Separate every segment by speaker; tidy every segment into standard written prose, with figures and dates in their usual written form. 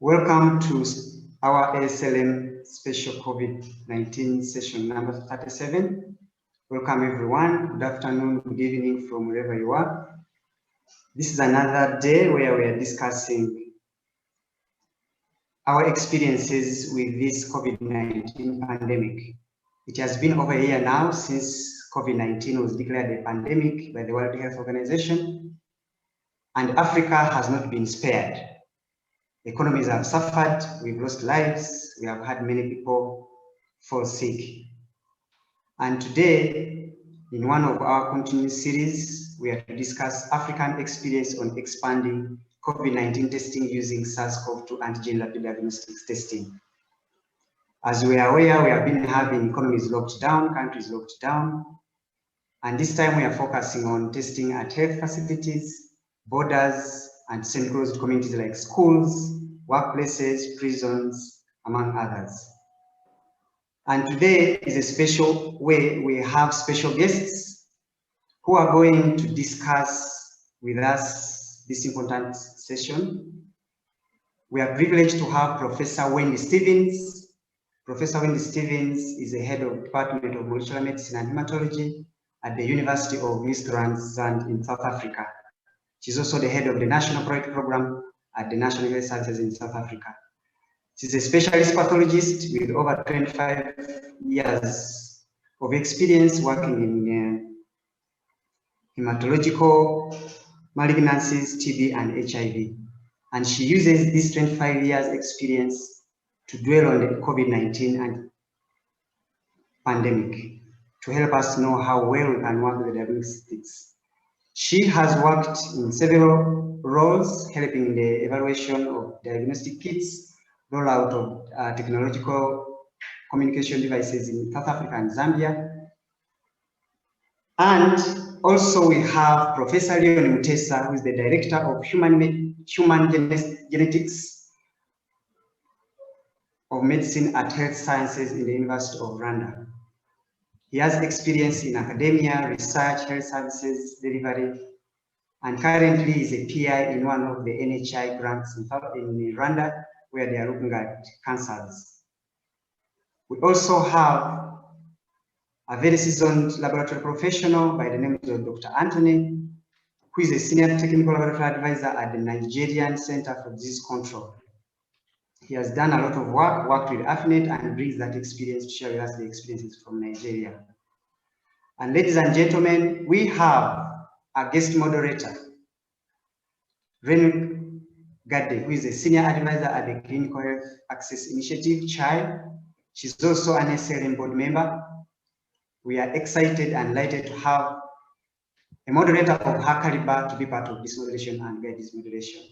Speaker 1: Welcome to our ASLM special COVID-19 session number 37. Welcome everyone. Good afternoon, good evening from wherever you are. This is another day where we are discussing our experiences with this COVID-19 pandemic. It has been over a year now since COVID-19 was declared a pandemic by the World Health Organization, and Africa has not been spared. Economies have suffered, we've lost lives, we have had many people fall sick. And today, in one of our continuous series, we are to discuss African experience on expanding COVID-19 testing using SARS-CoV-2 antigen rapid diagnostics testing. As we are aware, we have been having economies locked down, countries locked down, and this time we are focusing on testing at health facilities, borders, and semi-closed communities like schools, workplaces, prisons, among others. And today is a special way. We have special guests who are going to discuss with us this important session. We are privileged to have Professor Wendy Stevens. Professor Wendy Stevens is the head of Department of Molecular Medicine and Hematology at the University of Witwatersrand in South Africa. She's also the head of the National Project Program at the National Health Services in South Africa. She's a specialist pathologist with over 25 years of experience working in hematological malignancies, TB, and HIV. And she uses this 25 years experience to dwell on the COVID-19 and pandemic to help us know how well we can work with the diagnostics. She has worked in several roles, helping in the evaluation of diagnostic kits, rollout of technological communication devices in South Africa and Zambia. And also we have Professor Leon Mutesa, who is the Director of Human Genetics of Medicine at Health Sciences in the University of Rwanda. He has experience in academia, research, health services, delivery, and currently is a PI in one of the NHI grants in Rwanda, where they are looking at cancers. We also have a very seasoned laboratory professional by the name of Dr. Anthony, who is a senior technical laboratory advisor at the Nigerian Center for Disease Control. He has done a lot of work, worked with AFNet, and brings that experience to share with us the experiences from Nigeria. And ladies and gentlemen, we have a guest moderator, Renu Gade, who is a senior advisor at the Clinical Health Access Initiative, CHI. She's also an ASLM board member. We are excited and delighted to have a moderator of her caliber to be part of this moderation and guide this moderation.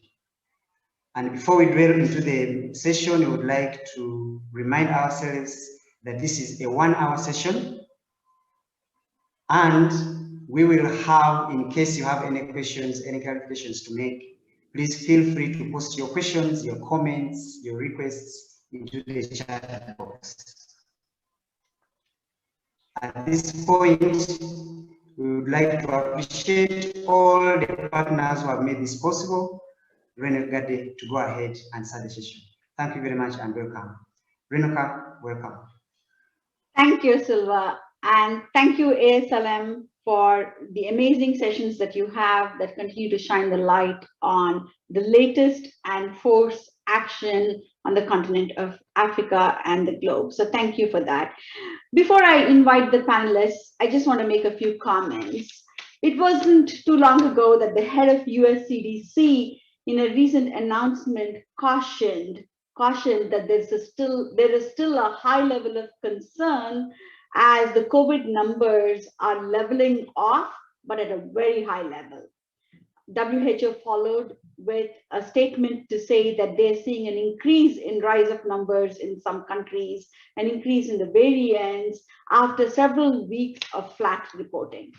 Speaker 1: And before we dwell into the session, we would like to remind ourselves that this is a 1-hour session, and we will have, in case you have any questions, any clarifications to make, please feel free to post your questions, your comments, your requests into the chat box. At this point, we would like to appreciate all the partners who have made this possible. Renu Gade to go ahead and start the session. Thank you very much and welcome. Renuka, welcome.
Speaker 2: Thank you, Silva, and thank you, ASLM, for the amazing sessions that you have that continue to shine the light on the latest and force action on the continent of Africa and the globe. So thank you for that. Before I invite the panelists, I just want to make a few comments. It wasn't too long ago that the head of US CDC in a recent announcement cautioned that there is still a high level of concern as the COVID numbers are leveling off, but at a very high level. WHO followed with a statement to say that they're seeing an increase in rise of numbers in some countries, an increase in the variants after several weeks of flat reporting.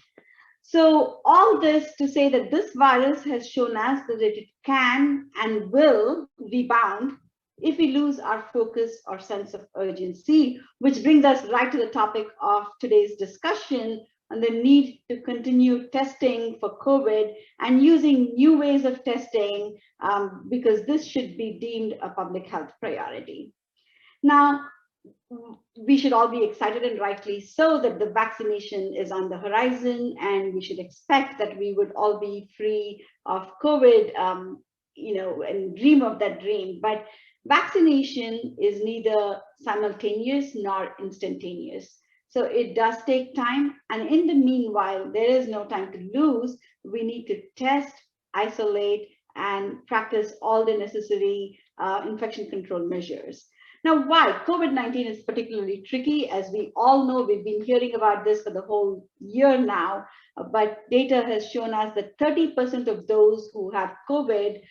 Speaker 2: So all this to say that this virus has shown us that it can and will rebound if we lose our focus or sense of urgency, which brings us right to the topic of today's discussion, on the need to continue testing for COVID and using new ways of testing because this should be deemed a public health priority. Now, we should all be excited, and rightly so, that the vaccination is on the horizon, and we should expect that we would all be free of COVID, and dream of that dream. But vaccination is neither simultaneous nor instantaneous. So it does take time. And in the meanwhile, there is no time to lose. We need to test, isolate, and practice all the necessary infection control measures. Now, why COVID-19 is particularly tricky, as we all know, we've been hearing about this for the whole year now, but data has shown us that 30% of those who have COVID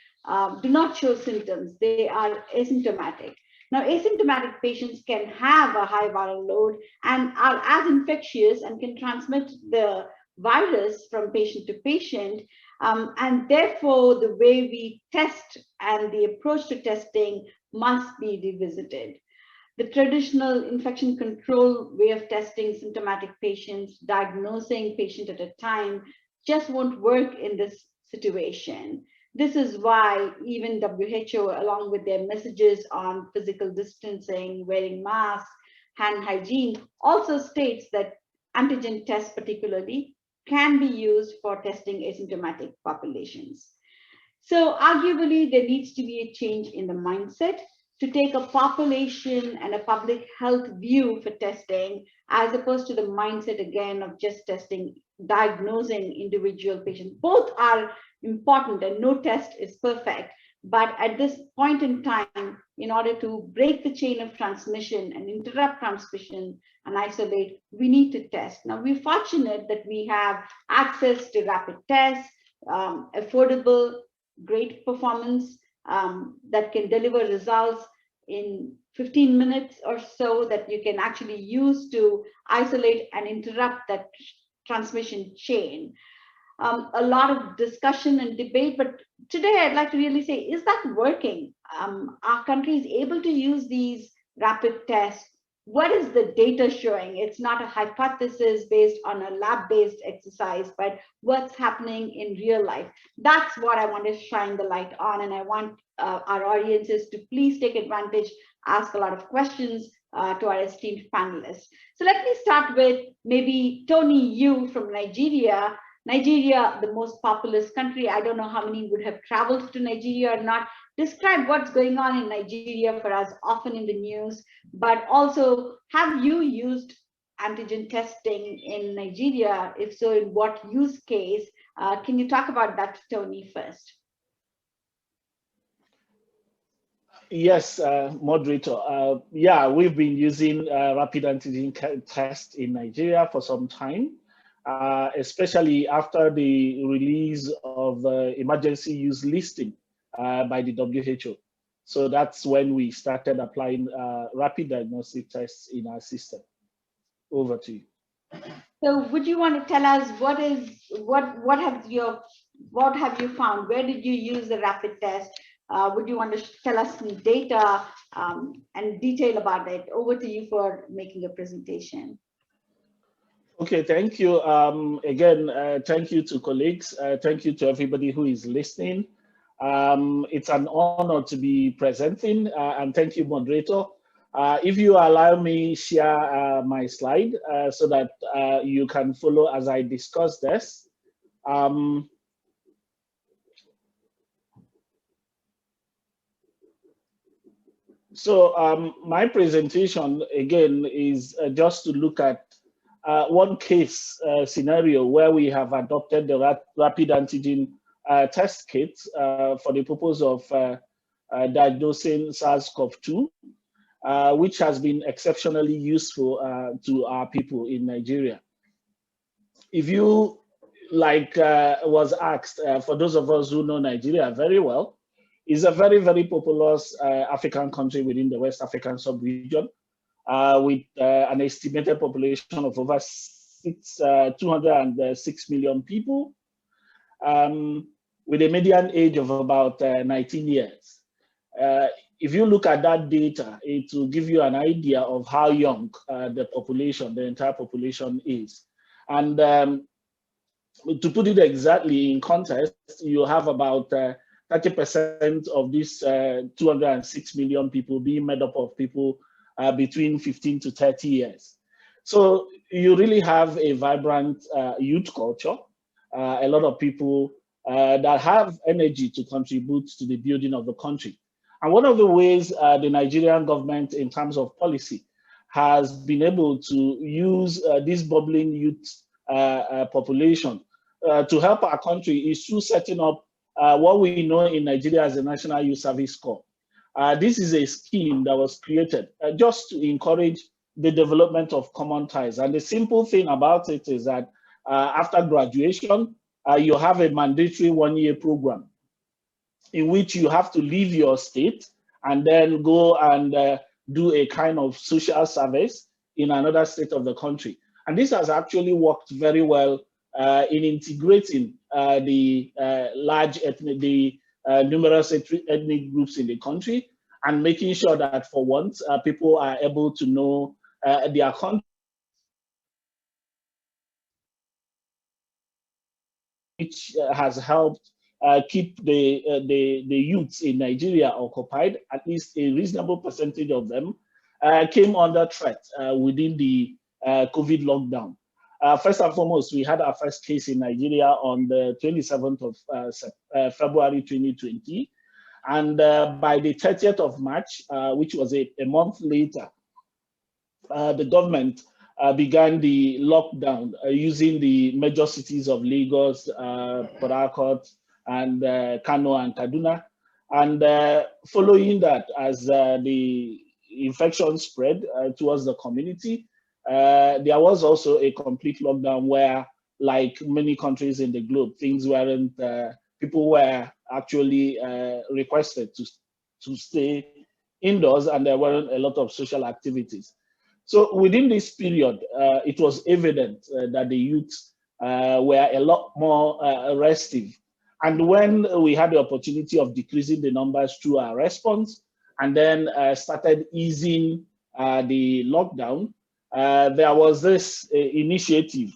Speaker 2: do not show symptoms. They are asymptomatic. Now, asymptomatic patients can have a high viral load and are as infectious and can transmit the virus from patient to patient. And therefore, the way we test and the approach to testing must be revisited. The traditional infection control way of testing symptomatic patients, diagnosing patient at a time, just won't work in this situation. This is why even WHO, along with their messages on physical distancing, wearing masks, hand hygiene, also states that antigen tests particularly can be used for testing asymptomatic populations. So arguably, there needs to be a change in the mindset to take a population and a public health view for testing, as opposed to the mindset again of just testing, diagnosing individual patients. Both are important and no test is perfect. But at this point in time, in order to break the chain of transmission and interrupt transmission and isolate, we need to test. Now, we're fortunate that we have access to rapid tests, affordable, great performance that can deliver results in 15 minutes or so that you can actually use to isolate and interrupt that transmission chain. A lot of discussion and debate, but today I'd like to really say, is that working? Are countries able to use these rapid tests? What is the data showing? It's not a hypothesis based on a lab-based exercise, but what's happening in real life. That's what I want to shine the light on, and I want our audiences to please take advantage, ask a lot of questions to our esteemed panelists. So let me start with maybe Tony, you from Nigeria. Nigeria, the most populous country. I don't know how many would have traveled to Nigeria or not. Describe what's going on in Nigeria for us, often in the news, but also have you used antigen testing in Nigeria? If so, in what use case? Can you talk about that, Tony, first?
Speaker 3: Yes, moderator. Yeah, we've been using rapid antigen test in Nigeria for some time. Especially after the release of emergency use listing by the WHO. So that's when we started applying rapid diagnostic tests in our system. Over to you.
Speaker 2: So would you want to tell us what have you found? Where did you use the rapid test? Would you want to tell us some data and detail about it? Over to you for making a presentation.
Speaker 3: Okay, thank you. Again, thank you to colleagues. Thank you to everybody who is listening. It's an honor to be presenting, and thank you, moderator. If you allow me share my slide so that you can follow as I discuss this. So my presentation, again, is just to look at one case scenario where we have adopted the rapid antigen test kit for the purpose of diagnosing SARS-CoV-2, which has been exceptionally useful to our people in Nigeria. If you, like was asked, for those of us who know Nigeria very well, is a very, very populous African country within the West African sub-region. With an estimated population of over 206 million people, with a median age of about 19 years. If you look at that data, it will give you an idea of how young the population, the entire population is. And to put it exactly in context, you have about 30% of these 206 million people being made up of people between 15 to 30 years. So you really have a vibrant youth culture, a lot of people that have energy to contribute to the building of the country. And one of the ways the Nigerian government, in terms of policy, has been able to use this bubbling youth population to help our country is through setting up what we know in Nigeria as the National Youth Service Corps. This is a scheme that was created just to encourage the development of common ties. And the simple thing about it is that after graduation, you have a mandatory one-year program in which you have to leave your state and then go and do a kind of social service in another state of the country. And this has actually worked very well in integrating the large ethnic, numerous ethnic groups in the country, and making sure that for once people are able to know their country, which has helped keep the youths in Nigeria occupied. At least a reasonable percentage of them came under threat within the COVID lockdown. First and foremost, we had our first case in Nigeria on the 27th of February 2020. And by the 30th of March, which was a month later, the government began the lockdown using the major cities of Lagos, Port Harcourt, and Kano and Kaduna. And following that, as the infection spread towards the community, there was also a complete lockdown where, like many countries in the globe, things weren't, people were actually requested to stay indoors, and there weren't a lot of social activities. So within this period, it was evident that the youth were a lot more restive. And when we had the opportunity of decreasing the numbers through our response, and then started easing the lockdown, there was this initiative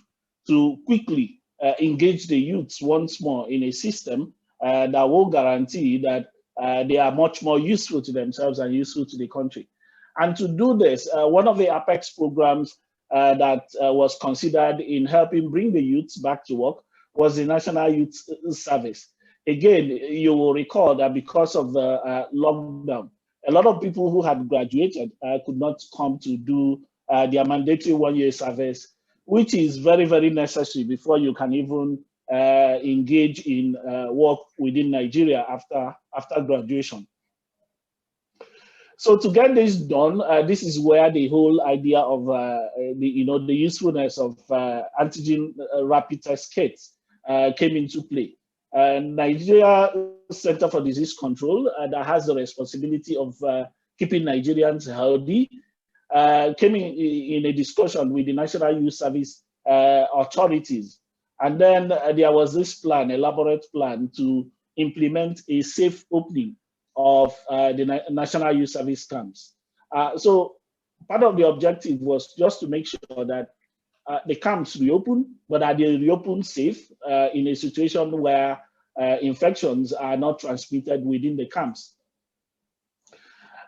Speaker 3: to quickly engage the youths once more in a system that will guarantee that they are much more useful to themselves and useful to the country. And to do this, one of the Apex programs that was considered in helping bring the youths back to work was the National Youth Service. Again, you will recall that because of the lockdown, a lot of people who had graduated could not come to do their mandatory one-year service, which is very, very necessary before you can even engage in work within Nigeria after graduation. So to get this done, this is where the whole idea of the usefulness of antigen rapid test kits came into play. Nigeria Center for Disease Control, that has the responsibility of keeping Nigerians healthy, came in a discussion with the National Youth Service authorities. And then there was this plan, elaborate plan, to implement a safe opening of the National Youth Service camps. So part of the objective was just to make sure that the camps reopen, but that they reopen safe in a situation where infections are not transmitted within the camps.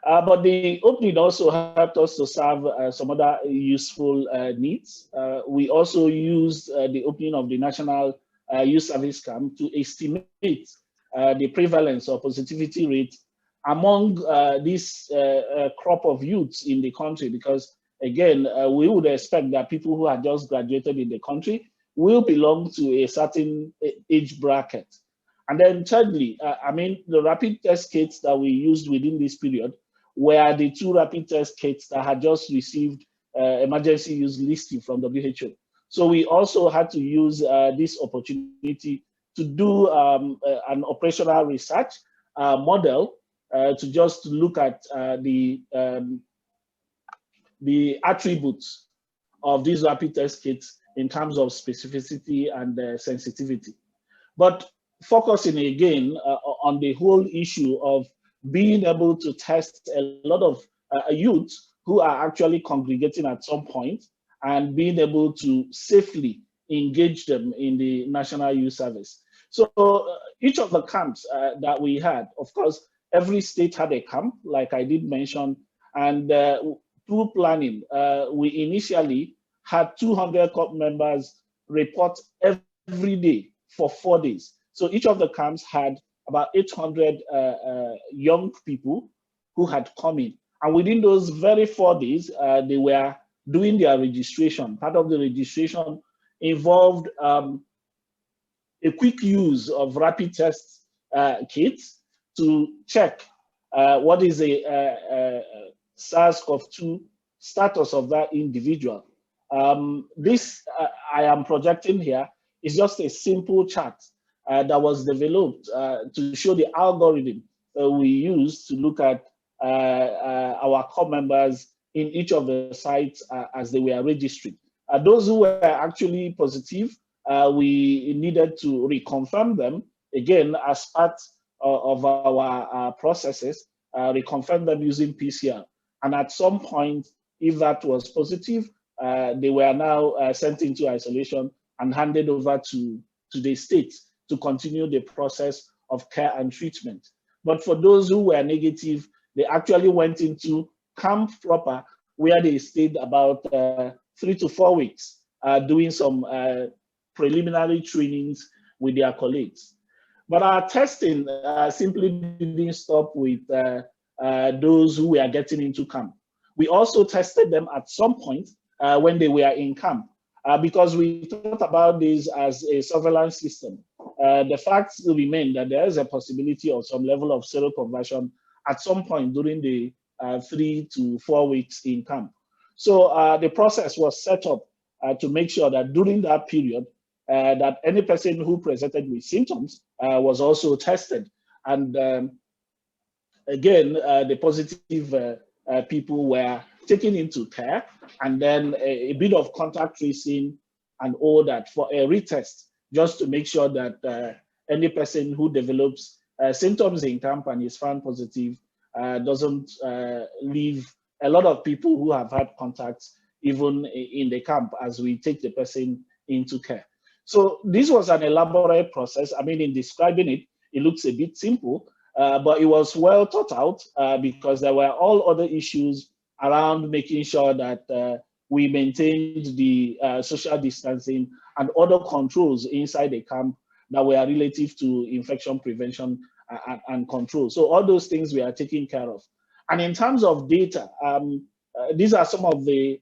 Speaker 3: But the opening also helped us to serve some other useful needs. We also used the opening of the National Youth Service Camp to estimate the prevalence or positivity rate among this crop of youths in the country, because again, we would expect that people who had just graduated in the country will belong to a certain age bracket. And then thirdly, the rapid test kits that we used within this period were the 2 rapid test kits that had just received emergency use listing from WHO. So we also had to use this opportunity to do an operational research model to just look at the attributes of these rapid test kits in terms of specificity and sensitivity. But focusing again on the whole issue of being able to test a lot of youths who are actually congregating at some point, and being able to safely engage them in the National Youth Service. So each of the camps that we had, of course, every state had a camp, like I did mention, and through planning, we initially had 200 COP members report every day for 4 days. So each of the camps had about 800 young people who had come in. And within those very 4 days, they were doing their registration. Part of the registration involved a quick use of rapid test kits to check what is a SARS-CoV-2 status of that individual. This I am projecting here is just a simple chart that was developed to show the algorithm we use to look at our core members in each of the sites as they were registering. Those who were actually positive, we needed to reconfirm them again as part of our processes, reconfirm them using PCR. And at some point, if that was positive, they were now sent into isolation and handed over to the state to continue the process of care and treatment. But for those who were negative, they actually went into camp proper, where they stayed about 3 to 4 weeks, doing some preliminary trainings with their colleagues. But our testing simply didn't stop with those who were getting into camp. We also tested them at some point when they were in camp, because we thought about this as a surveillance system. The facts remain that there is a possibility of some level of seroconversion at some point during the 3 to 4 weeks in camp. So the process was set up to make sure that during that period, that any person who presented with symptoms was also tested. And again, the positive people were taken into care, and then a bit of contact tracing and all that for a retest, just to make sure that any person who develops symptoms in camp and is found positive doesn't leave a lot of people who have had contacts even in the camp as we take the person into care. So this was an elaborate process. I mean, in describing it, it looks a bit simple, but it was well thought out because there were all other issues around making sure that we maintained the social distancing and other controls inside the camp that were relative to infection prevention and control. So all those things we are taking care of. And in terms of data, these are some of the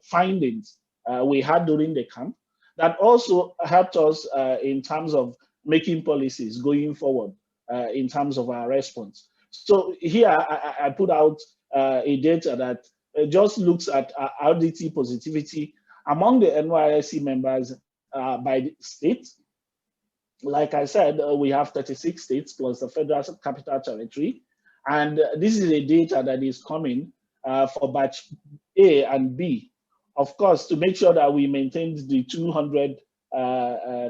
Speaker 3: findings we had during the camp that also helped us in terms of making policies going forward in terms of our response. So here I put out a data that just looks at RDT positivity among the NYSC members by state. Like I said, we have 36 states plus the Federal Capital Territory. And this is a data that is coming for batch A and B. Of course, to make sure that we maintained the 200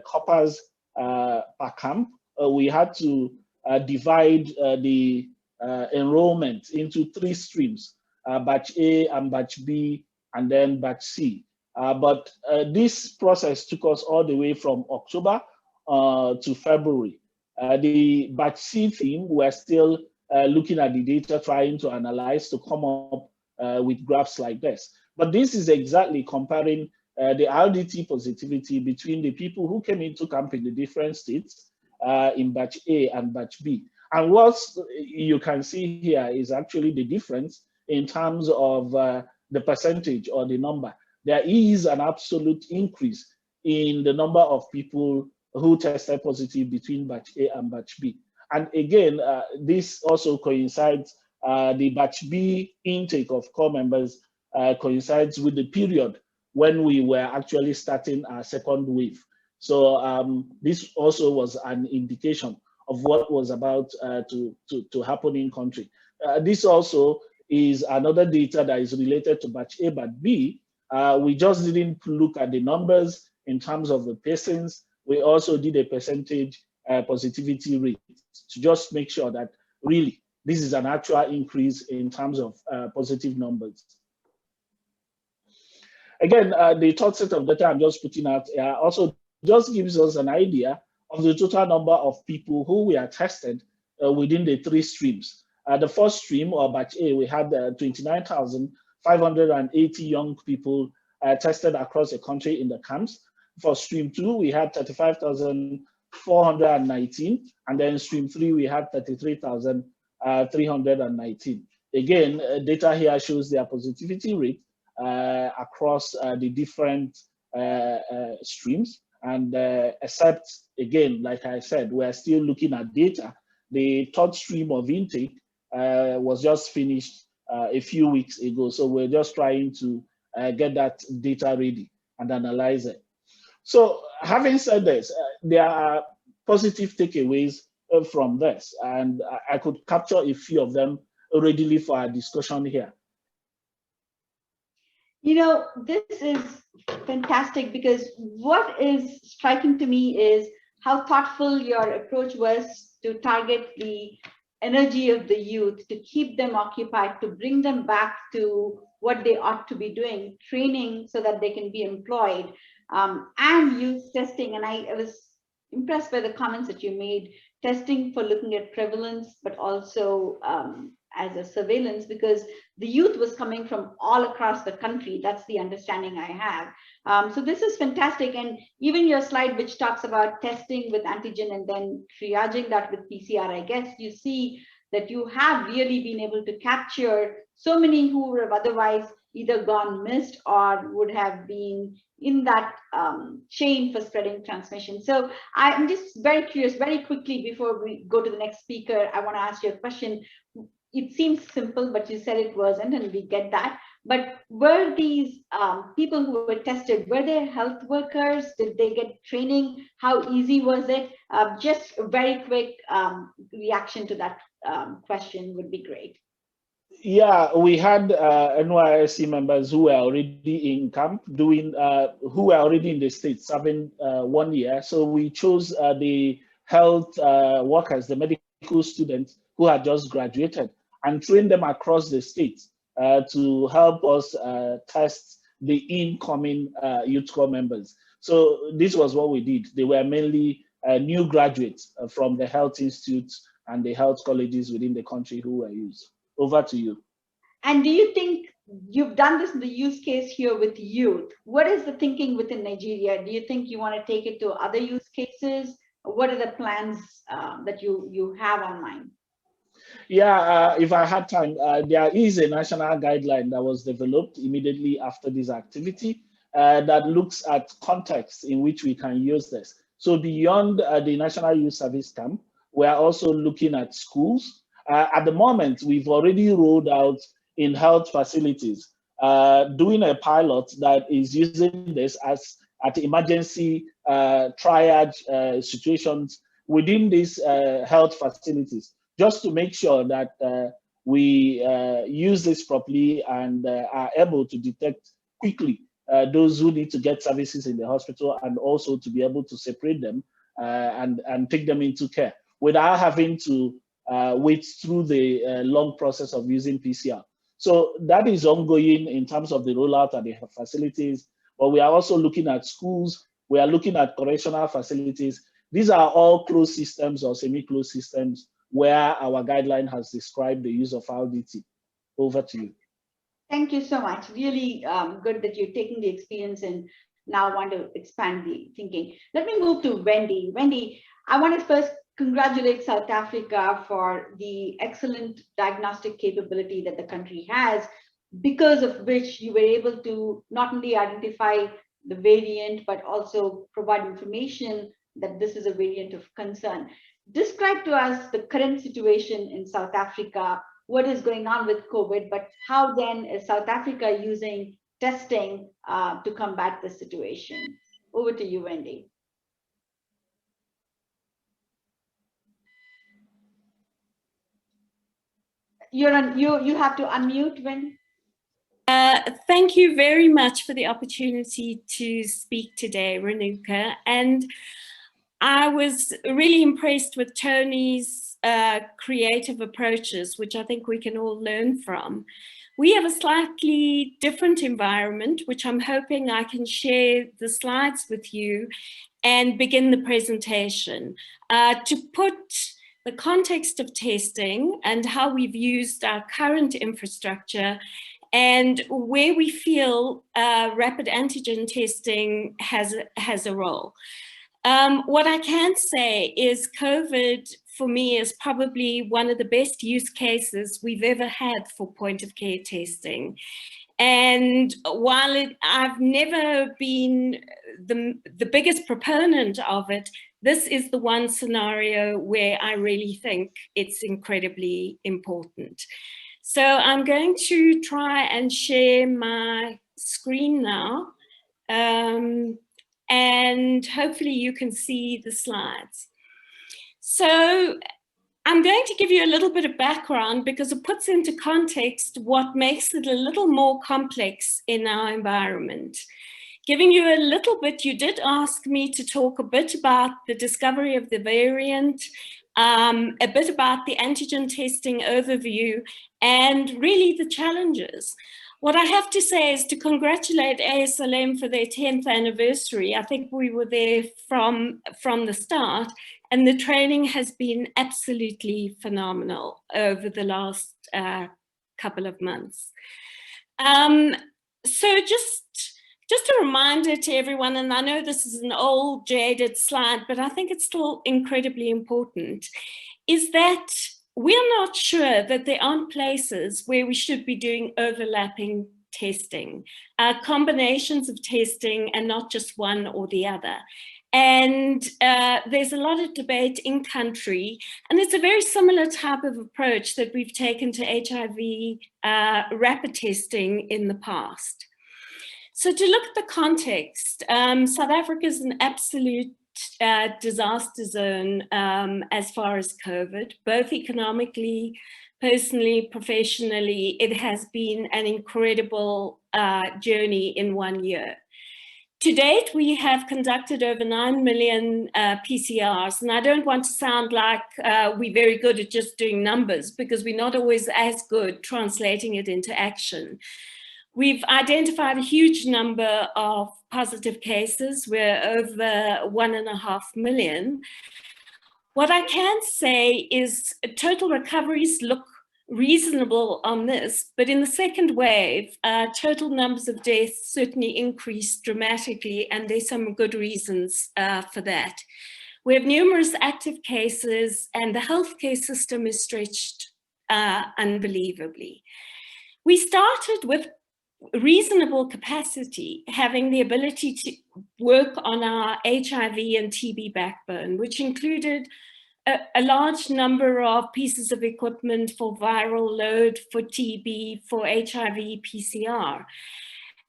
Speaker 3: coppers per camp, we had to divide the enrollment into 3 streams, batch A and batch B, and then batch C. But this process took us all the way from October to February. The batch C team were still looking at the data, trying to analyze to come up with graphs like this. But this is exactly comparing the RDT positivity between the people who came into camp in the different states in batch A and batch B. And what you can see here is actually the difference in terms of the percentage or the number. There is an absolute increase in the number of people who tested positive between batch A and batch B. And again, this also coincides, the batch B intake of core members coincides with the period when we were actually starting our second wave. So this also was an indication of what was about to happen in country. This also is another data that is related to batch A, batch B. We just didn't look at the numbers in terms of the persons. We also did a percentage positivity rate to just make sure that really this is an actual increase in terms of positive numbers. Again, the third set of data I'm just putting out also just gives us an idea of the total number of people who we are tested within the 3 streams. The first stream, or batch A, we had 29,580 young people tested across the country in the camps. For stream 2, we had 35,419, and then stream 3, we had 33,319. Again, data here shows their positivity rate across the different streams. And except, again, like I said, we're still looking at data. The third stream of intake was just finished a few weeks ago. So we're just trying to get that data ready and analyze it. So having said this, there are positive takeaways from this, and I could capture a few of them readily for our discussion here.
Speaker 2: You know, this is fantastic, because what is striking to me is how thoughtful your approach was to target the energy of the youth, to keep them occupied, to bring them back to what they ought to be doing, training so that they can be employed, and use testing. And I was impressed by the comments that you made, testing for looking at prevalence, but also as a surveillance, because the youth was coming from all across the country. That's the understanding I have. So this is fantastic. And even your slide, which talks about testing with antigen and then triaging that with PCR, I guess you see that you have really been able to capture so many who would have otherwise either gone missed or would have been in that chain for spreading transmission. So I'm just very curious, very quickly, before we go to the next speaker, I want to ask you a question. It seems simple, but you said it wasn't, and we get that. But were these people who were tested, were they health workers? Did they get training? How easy was it? Just a very quick reaction to that question would be great.
Speaker 3: Yeah, we had NYSC members who were already in camp doing, who were already in the States serving 1 year. So we chose the health workers, the medical students who had just graduated, and trained them across the state to help us test the incoming youth corps members. So this was what we did. They were mainly new graduates from the health institutes and the health colleges within the country who were used. Over to you.
Speaker 2: And do you think you've done this in the use case here with youth? What is the thinking within Nigeria? Do you think you want to take it to other use cases? What are the plans that you have on mind?
Speaker 3: Yeah, if I had time, there is a national guideline that was developed immediately after this activity that looks at context in which we can use this. So beyond the National Youth Service Camp, we are also looking at schools. At the moment, we've already rolled out in health facilities, doing a pilot that is using this as at emergency triage situations within these health facilities, just to make sure that we use this properly and are able to detect quickly those who need to get services in the hospital, and also to be able to separate them and take them into care without having to wait through the long process of using PCR. So that is ongoing in terms of the rollout at the facilities, but we are also looking at schools, we are looking at correctional facilities. These are all closed systems or semi-closed systems where our guideline has described the use of RDT. Over to you.
Speaker 2: Thank you so much. Really good that you're taking the experience and now want to expand the thinking. Let me move to Wendy. Wendy, I want to first congratulate South Africa for the excellent diagnostic capability that the country has, because of which you were able to not only identify the variant, but also provide information that this is a variant of concern. Describe to us the current situation in South Africa, what is going on with COVID, but how then is South Africa using testing to combat the situation? Over to you, Wendy. You're on, you have to unmute, Wendy.
Speaker 4: Thank you very much for the opportunity to speak today, Renuka. And I was really impressed with Tony's creative approaches, which I think we can all learn from. We have a slightly different environment, which I'm hoping I can share the slides with you and begin the presentation. To put the context of testing and how we've used our current infrastructure and where we feel rapid antigen testing has a role. What I can say is COVID, for me, is probably one of the best use cases we've ever had for point of care testing. And while I've never been the biggest proponent of it, this is the one scenario where I really think it's incredibly important. So I'm going to try and share my screen now. And hopefully you can see the slides. So I'm going to give you a little bit of background because it puts into context what makes it a little more complex in our environment. Giving you a little bit, you did ask me to talk a bit about the discovery of the variant, a bit about the antigen testing overview, and really the challenges. What I have to say is to congratulate ASLM for their 10th anniversary. I think we were there from the start, and the training has been absolutely phenomenal over the last couple of months. So just a reminder to everyone, and I know this is an old jaded slide, but I think it's still incredibly important, is that we're not sure that there aren't places where we should be doing overlapping testing, combinations of testing and not just one or the other. And there's a lot of debate in country, and it's a very similar type of approach that we've taken to HIV rapid testing in the past. So to look at the context, South Africa is an absolute disaster zone as far as COVID, both economically, personally, professionally. It has been an incredible journey in 1 year. To date, we have conducted over 9 million PCRs, and I don't want to sound like we're very good at just doing numbers, because we're not always as good translating it into action. We've identified a huge number of positive cases. We're over 1.5 million. What I can say is total recoveries look reasonable on this, but in the second wave, total numbers of deaths certainly increased dramatically, and there's some good reasons for that. We have numerous active cases, and the healthcare system is stretched unbelievably. We started with reasonable capacity, having the ability to work on our HIV and TB backbone, which included a large number of pieces of equipment for viral load, for TB, for HIV PCR.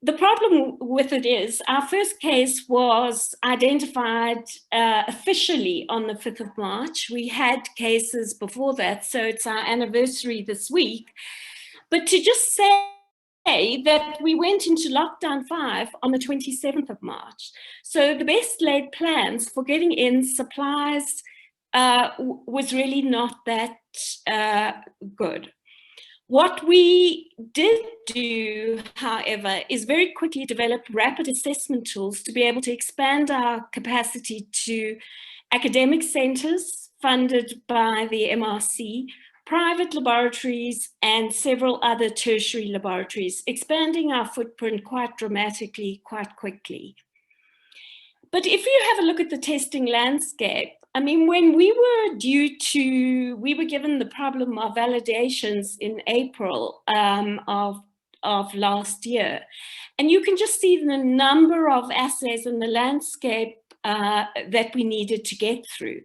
Speaker 4: The problem with it is our first case was identified officially on the 5th of March. We had cases before that, so it's our anniversary this week. But to just say that we went into lockdown 5 on the 27th of March. So the best laid plans for getting in supplies was really not that good. What we did do, however, is very quickly develop rapid assessment tools to be able to expand our capacity to academic centers funded by the MRC, private laboratories, and several other tertiary laboratories, expanding our footprint quite dramatically, quite quickly. But if you have a look at the testing landscape, I mean, when we were given the problem of validations in April of last year, and you can just see the number of assays in the landscape that we needed to get through.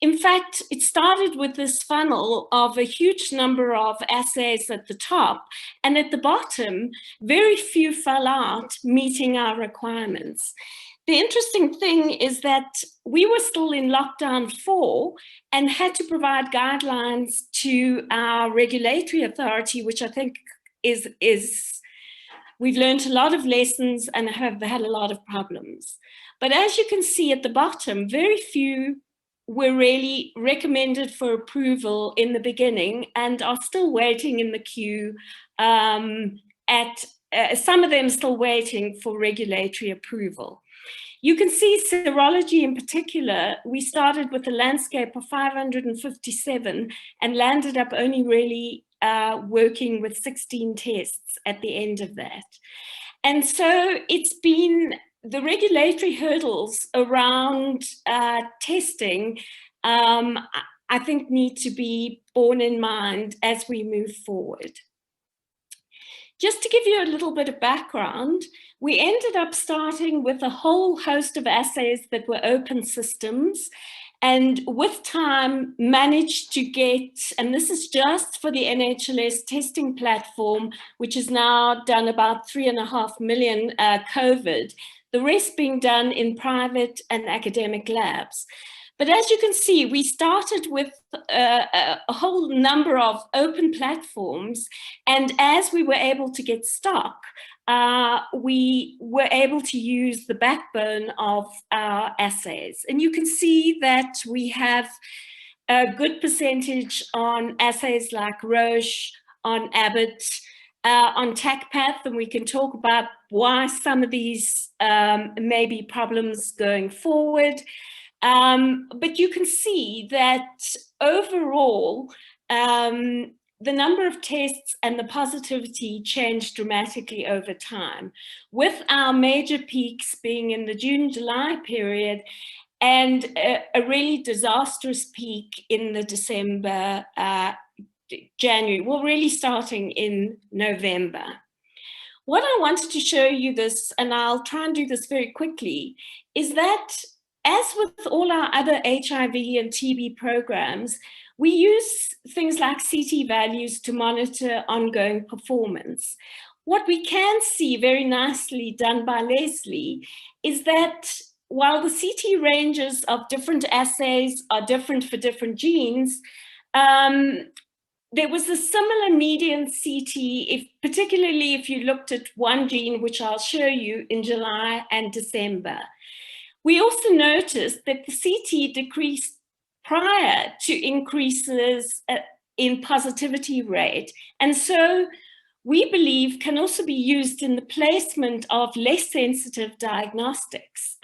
Speaker 4: In fact, it started with this funnel of a huge number of assays at the top, and at the bottom, very few fell out meeting our requirements. The interesting thing is that we were still in lockdown 4 and had to provide guidelines to our regulatory authority, which I think is We've learned a lot of lessons and have had a lot of problems. But as you can see at the bottom, very few were really recommended for approval in the beginning and are still waiting in the queue some of them still waiting for regulatory approval. You can see serology in particular, we started with a landscape of 557 and landed up only really working with 16 tests at the end of that. And so it's been the regulatory hurdles around testing, I think need to be borne in mind as we move forward. Just to give you a little bit of background, we ended up starting with a whole host of assays that were open systems, and with time managed to get, and this is just for the NHLS testing platform, which has now done about 3.5 million COVID, the rest being done in private and academic labs. But as you can see, we started with a whole number of open platforms, and as we were able to get stock, we were able to use the backbone of our assays. And you can see that we have a good percentage on assays like Roche, on Abbott, on TACPath, and we can talk about why some of these may be problems going forward. But you can see that overall, the number of tests and the positivity changed dramatically over time, with our major peaks being in the June-July period and a really disastrous peak in the December, January, well, really starting in November. What I wanted to show you this, and I'll try and do this very quickly, is that as with all our other HIV and TB programs, we use things like CT values to monitor ongoing performance. What we can see very nicely done by Leslie is that while the CT ranges of different assays are different for different genes, there was a similar median CT, particularly if you looked at one gene, which I'll show you in July and December. We also noticed that the CT decreased prior to increases in positivity rate. And so we believe can also be used in the placement of less sensitive diagnostics.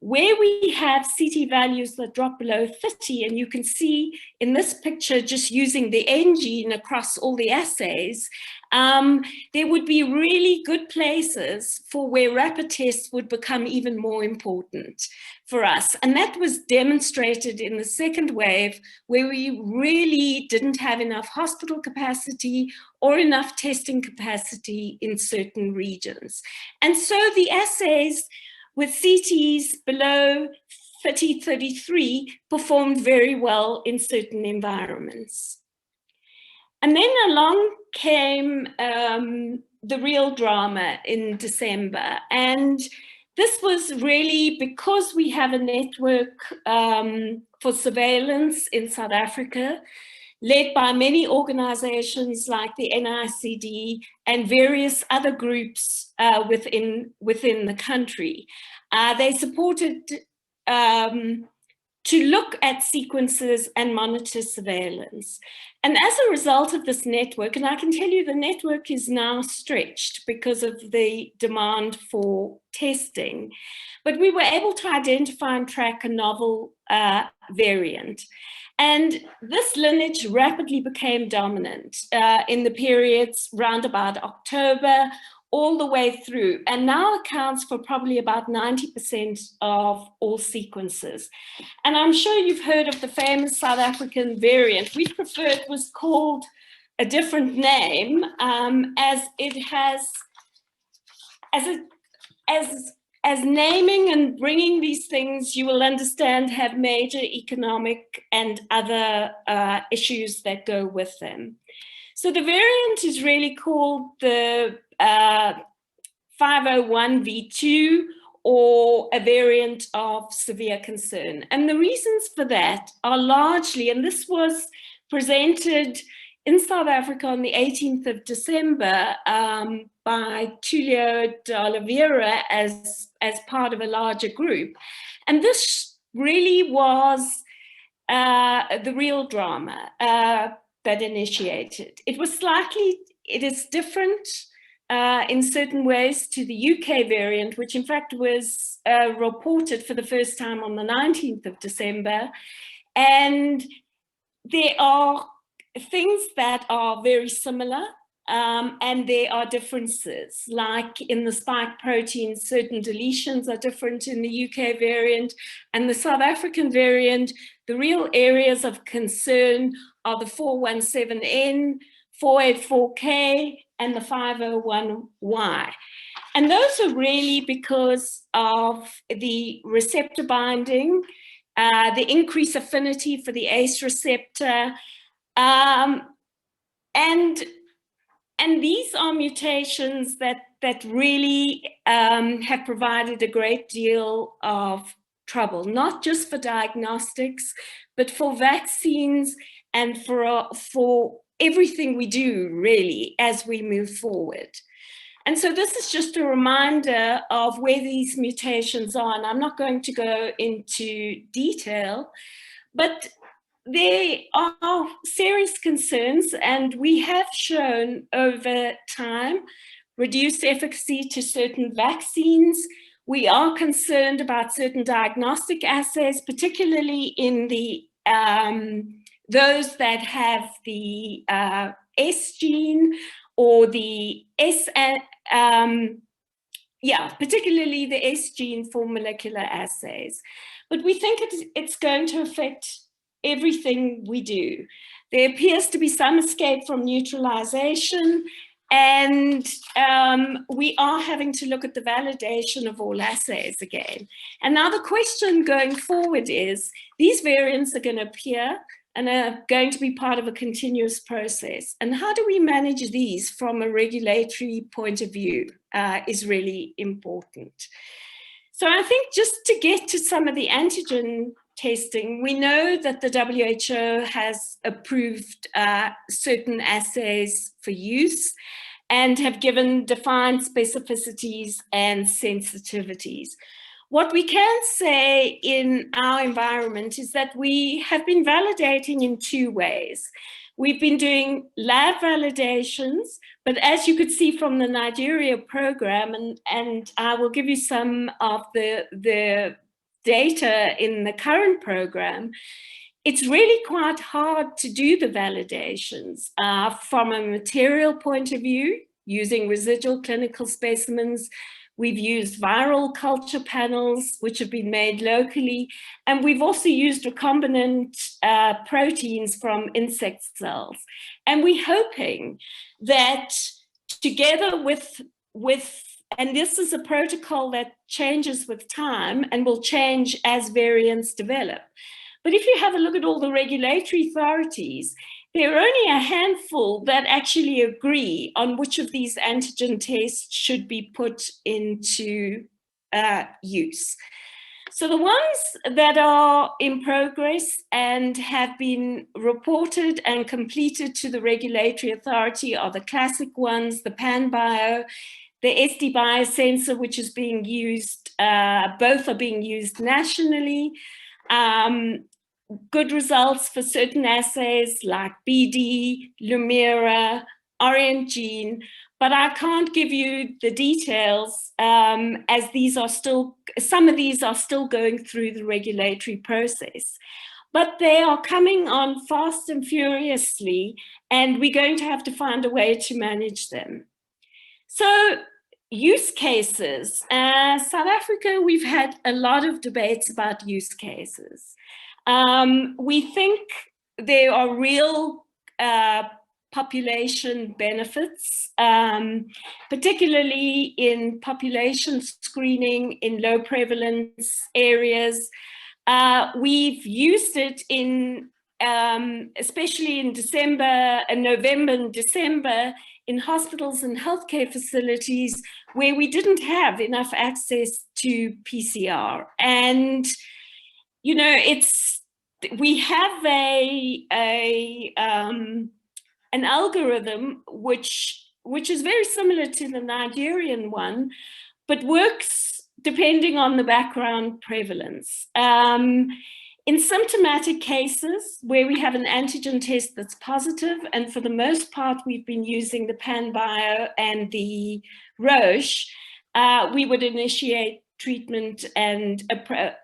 Speaker 4: Where we have CT values that drop below 30, and you can see in this picture, just using the N gene across all the assays, there would be really good places for where rapid tests would become even more important for us. And that was demonstrated in the second wave, where we really didn't have enough hospital capacity or enough testing capacity in certain regions. And so the assays with CTs below 30, 33 performed very well in certain environments. And then along came the real drama in December. And this was really because we have a network for surveillance in South Africa, led by many organizations like the NICD and various other groups within the country. They supported to look at sequences and monitor surveillance. And as a result of this network, and I can tell you the network is now stretched because of the demand for testing, but we were able to identify and track a novel variant. And this lineage rapidly became dominant in the periods round about October all the way through, and now accounts for probably about 90% of all sequences. And I'm sure you've heard of the famous South African variant. We prefer it was called a different name, as it has, as naming and bringing these things, you will understand, have major economic and other issues that go with them. So the variant is really called the 501v2, or a variant of severe concern. And the reasons for that are largely, and this was presented in South Africa on the 18th of December by Tulio de Oliveira as part of a larger group. And this really was the real drama that initiated. It is different in certain ways to the UK variant, which in fact was reported for the first time on the 19th of December. And there are things that are very similar, and there are differences, like in the spike protein, certain deletions are different in the UK variant, and the South African variant, the real areas of concern are the 417N, 484K, and the 501Y. And those are really because of the receptor binding, the increased affinity for the ACE receptor, and these are mutations that really have provided a great deal of trouble, not just for diagnostics, but for vaccines and for everything we do, really, as we move forward. And so this is just a reminder of where these mutations are, and I'm not going to go into detail, but there are serious concerns, and we have shown over time reduced efficacy to certain vaccines. We are concerned about certain diagnostic assays, particularly in the those that have the S gene or the particularly the S gene for molecular assays. But we think it's going to affect everything we do. There appears to be some escape from neutralization, and we are having to look at the validation of all assays again. And now the question going forward is, these variants are going to appear and are going to be part of a continuous process. And how do we manage these from a regulatory point of view is really important. So I think just to get to some of the antigen testing, we know that the WHO has approved certain assays for use and have given defined specificities and sensitivities. What we can say in our environment is that we have been validating in two ways. We've been doing lab validations, but as you could see from the Nigeria program, and I will give you some of the data in the current program, it's really quite hard to do the validations from a material point of view, using residual clinical specimens. We've used viral culture panels, which have been made locally, and we've also used recombinant proteins from insect cells. And we're hoping that together with, and this is a protocol that changes with time and will change as variants develop. But if you have a look at all the regulatory authorities, there are only a handful that actually agree on which of these antigen tests should be put into use. So the ones that are in progress and have been reported and completed to the regulatory authority are the classic ones, the PanBio, the SD biosensor, which is being used, both are being used nationally. Good results for certain assays like BD, Lumira, Orient-Gene, but I can't give you the details as these are still, some of these are still going through the regulatory process. But they are coming on fast and furiously, and we're going to have to find a way to manage them. So, use cases. South Africa, we've had a lot of debates about use cases. We think there are real population benefits, particularly in population screening in low prevalence areas. We've used it in, especially in November and December, in hospitals and healthcare facilities where we didn't have enough access to PCR. And we have an algorithm which is very similar to the Nigerian one, but works depending on the background prevalence. In symptomatic cases where we have an antigen test that's positive, and for the most part, we've been using the PanBio and the Roche, we would initiate treatment and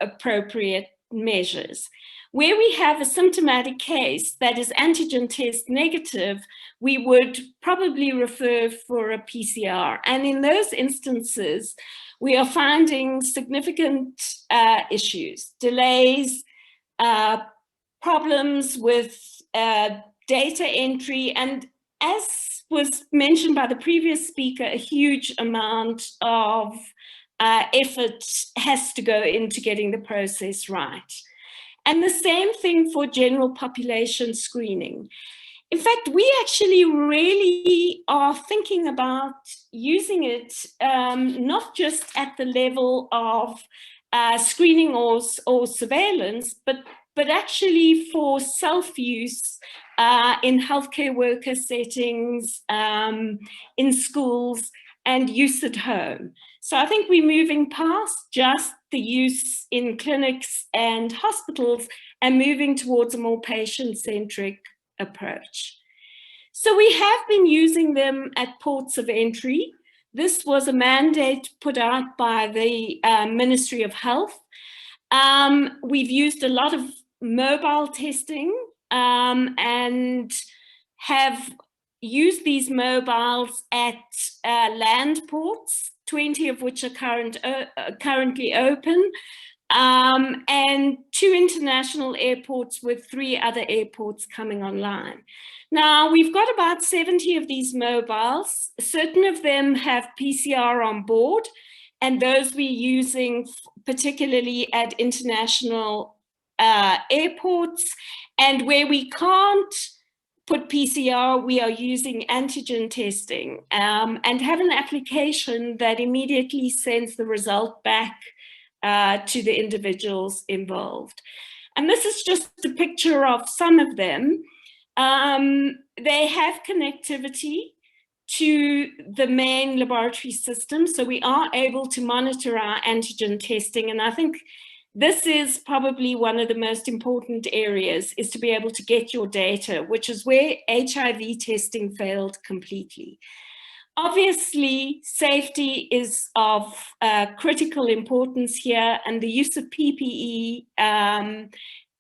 Speaker 4: appropriate measures. Where we have a symptomatic case that is antigen test negative, we would probably refer for a PCR. And in those instances, we are finding significant issues, delays, problems with data entry, and as was mentioned by the previous speaker, a huge amount of effort has to go into getting the process right. And the same thing for general population screening. In fact, we actually really are thinking about using it not just at the level of screening or surveillance, but actually for self-use in healthcare worker settings, in schools, and use at home. So I think we're moving past just the use in clinics and hospitals and moving towards a more patient-centric approach. So we have been using them at ports of entry. This was a mandate put out by the Ministry of Health. We've used a lot of mobile testing and have used these mobiles at land ports, 20 of which are currently open, and 2 international airports with 3 other airports coming online. Now, we've got about 70 of these mobiles. Certain of them have PCR on board, and those we're using particularly at international airports. And where we can't put PCR, we are using antigen testing and have an application that immediately sends the result back to the individuals involved. And this is just a picture of some of them. They have connectivity to the main laboratory system, so we are able to monitor our antigen testing. And I think this is probably one of the most important areas, is to be able to get your data, which is where HIV testing failed completely. Obviously, safety is of critical importance here, and the use of PPE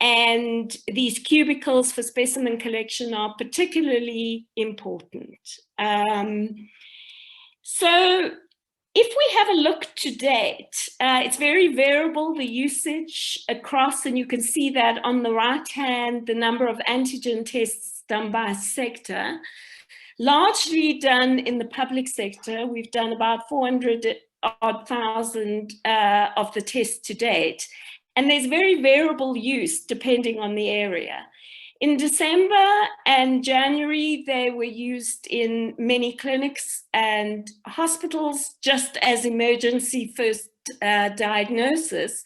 Speaker 4: and these cubicles for specimen collection are particularly important. So if we have a look to date, it's very variable, the usage across, and you can see that on the right hand, the number of antigen tests done by sector. Largely done in the public sector. We've done about 400,000 of the tests to date. And there's very variable use depending on the area. In December and January, they were used in many clinics and hospitals just as emergency first diagnosis.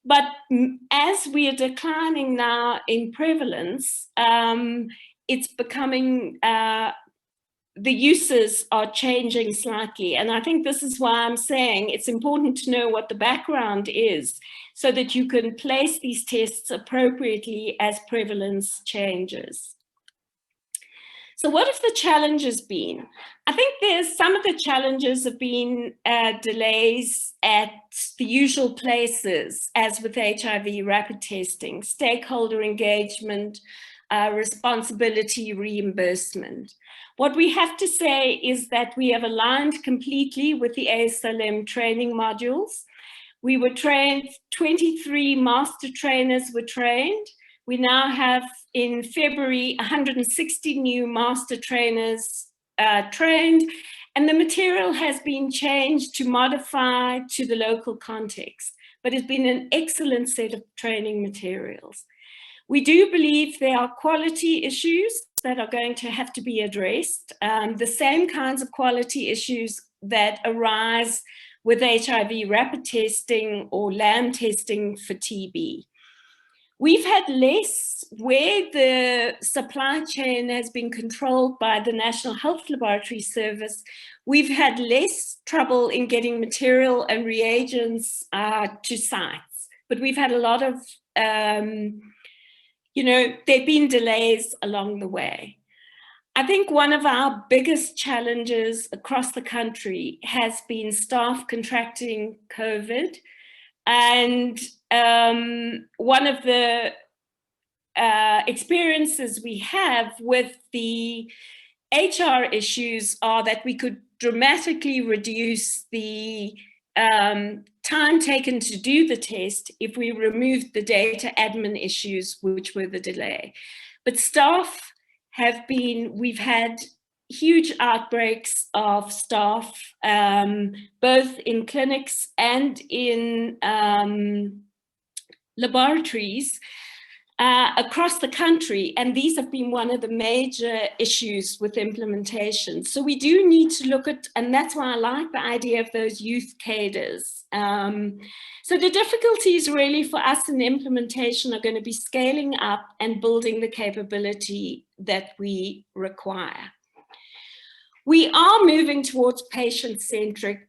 Speaker 4: But as we are declining now in prevalence, it's becoming, the uses are changing slightly. And I think this is why I'm saying it's important to know what the background is so that you can place these tests appropriately as prevalence changes. So what have the challenges been? I think some of the challenges have been delays at the usual places, as with HIV rapid testing, stakeholder engagement, responsibility, reimbursement. What we have to say is that we have aligned completely with the ASLM training modules. We were trained, 23 master trainers were trained. We now have in February 160 new master trainers trained, and the material has been changed to modify to the local context, but it's been an excellent set of training materials. We do believe there are quality issues that are going to have to be addressed, the same kinds of quality issues that arise with HIV rapid testing or LAM testing for TB. We've had less where the supply chain has been controlled by the National Health Laboratory Service. We've had less trouble in getting material and reagents to sites, but we've had a lot of, you know, there've been delays along the way. I think one of our biggest challenges across the country has been staff contracting COVID. And one of the experiences we have with the HR issues are that we could dramatically reduce the time taken to do the test if we removed the data admin issues, which were the delay. But staff have been, we've had huge outbreaks of staff, both in clinics and in laboratories across the country. And these have been one of the major issues with implementation. So we do need to look at, and that's why I like the idea of those youth cadres. So the difficulties really for us in implementation are going to be scaling up and building the capability that we require. We are moving towards patient-centric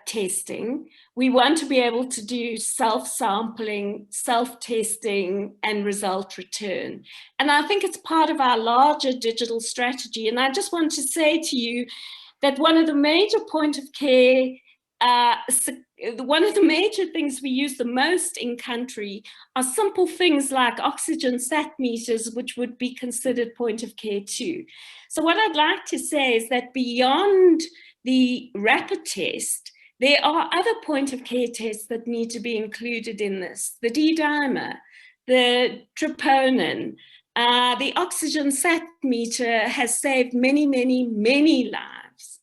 Speaker 4: testing. We want to be able to do self-sampling, self-testing, and result return. And I think it's part of our larger digital strategy. And I just want to say to you that one of the major point of care, one of the major things we use the most in country are simple things like oxygen sat meters, which would be considered point of care too. So what I'd like to say is that beyond the rapid test, there are other point of care tests that need to be included in this. The D-dimer, the troponin, the oxygen sat meter has saved many, many, many lives.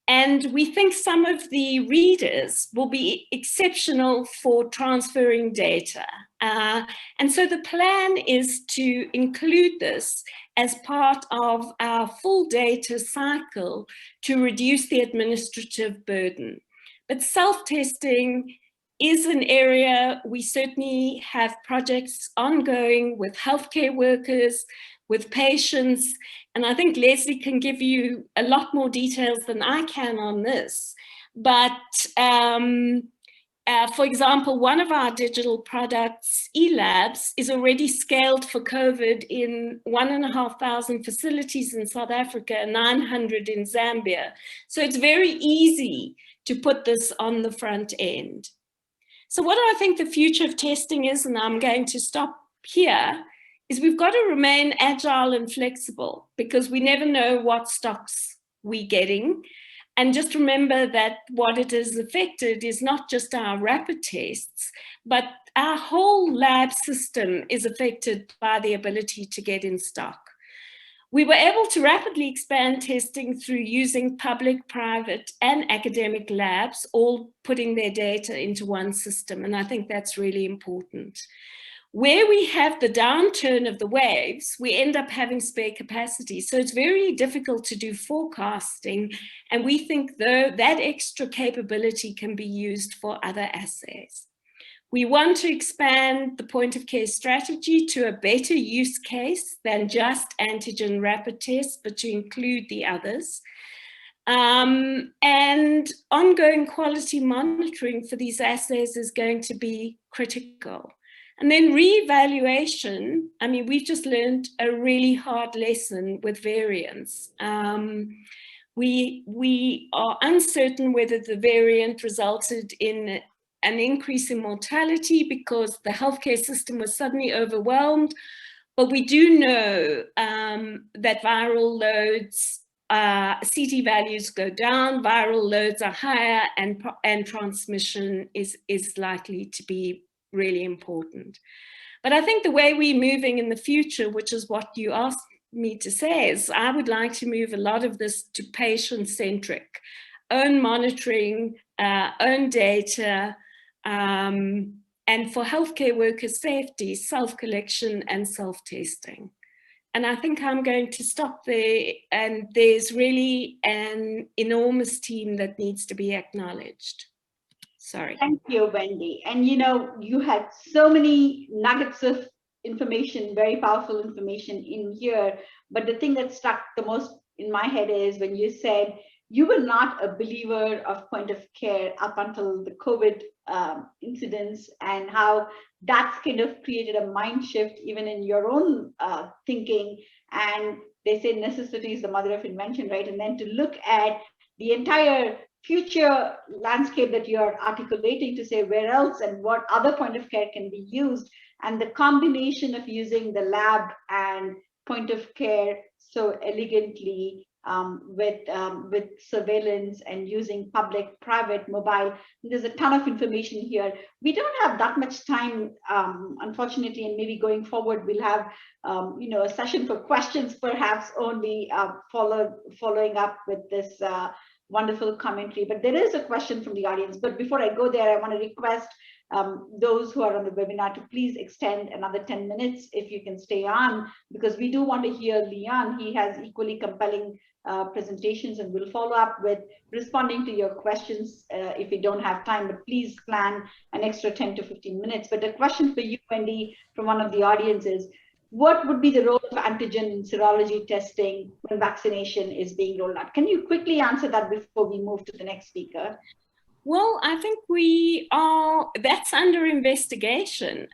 Speaker 4: And we think some of the readers will be exceptional for transferring data. And so the plan is to include this as part of our full data cycle to reduce the administrative burden. But self-testing is an area we certainly have projects ongoing with healthcare workers, with patients, and I think Leslie can give you a lot more details than I can on this. But for example, one of our digital products, eLabs, is already scaled for COVID in 1,500 facilities in South Africa and 900 in Zambia. So it's very easy to put this on the front end. So what do I think the future of testing is, and I'm going to stop here, is we've got to remain agile and flexible because we never know what stocks we're getting. And just remember that what it has affected is not just our rapid tests, but our whole lab system is affected by the ability to get in stock. We were able to rapidly expand testing through using public, private, and academic labs, all putting their data into one system. And I think that's really important. Where we have the downturn of the waves, we end up having spare capacity. So it's very difficult to do forecasting. And we think that extra capability can be used for other assays. We want to expand the point of care strategy to a better use case than just antigen rapid tests, but to include the others. And ongoing quality monitoring for these assays is going to be critical. And then reevaluation, I mean, we've just learned a really hard lesson with variants. We are uncertain whether the variant resulted in an increase in mortality because the healthcare system was suddenly overwhelmed. But we do know that viral loads, CT values go down, viral loads are higher, and transmission is likely to be really important. But I think the way we're moving in the future, which is what you asked me to say, is I would like to move a lot of this to patient-centric, own monitoring, own data, and for healthcare workers' safety, self-collection and self-testing. And I think I'm going to stop there, and there's really an enormous team that needs to be acknowledged. Sorry.
Speaker 2: Thank you, Wendy. And you know, you had so many nuggets of information, very powerful information in here. But the thing that stuck the most in my head is when you said you were not a believer of point of care up until the COVID incidents, and how that's kind of created a mind shift even in your own thinking. And they say necessity is the mother of invention, right? And then to look at the entire future landscape that you're articulating to say where else and what other point of care can be used, and the combination of using the lab and point of care so elegantly with surveillance and using public, private, mobile. There's a ton of information here. We don't have that much time, unfortunately, and maybe going forward we'll have you know, a session for questions, perhaps only following up with this wonderful commentary. But there is a question from the audience. But before I go there, I want to request those who are on the webinar to please extend another 10 minutes if you can stay on, because we do want to hear Leon. He has equally compelling presentations, and we'll follow up with responding to your questions if we don't have time, but please plan an extra 10 to 15 minutes. But a question for you, Wendy, from one of the audience is, what would be the role of antigen and serology testing when vaccination is being rolled out? Can you quickly answer that before we move to the next speaker?
Speaker 4: Well, I think that's under investigation.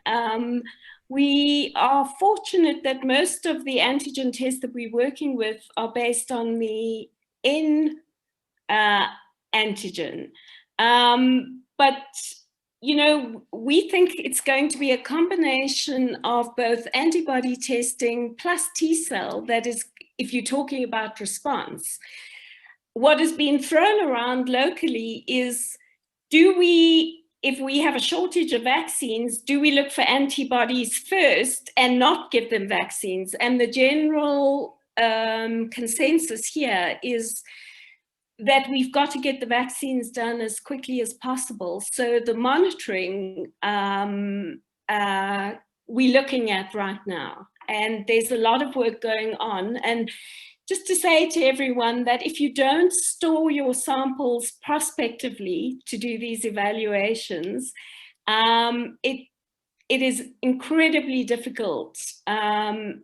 Speaker 4: We are fortunate that most of the antigen tests that we're working with are based on the N antigen. But, you know, we think it's going to be a combination of both antibody testing plus T-cell, that is, if you're talking about response. What has been thrown around locally is, if we have a shortage of vaccines, do we look for antibodies first and not give them vaccines? And the general consensus here is that we've got to get the vaccines done as quickly as possible. So the monitoring we're looking at right now, and there's a lot of work going on. And just to say to everyone that if you don't store your samples prospectively to do these evaluations, it is incredibly difficult.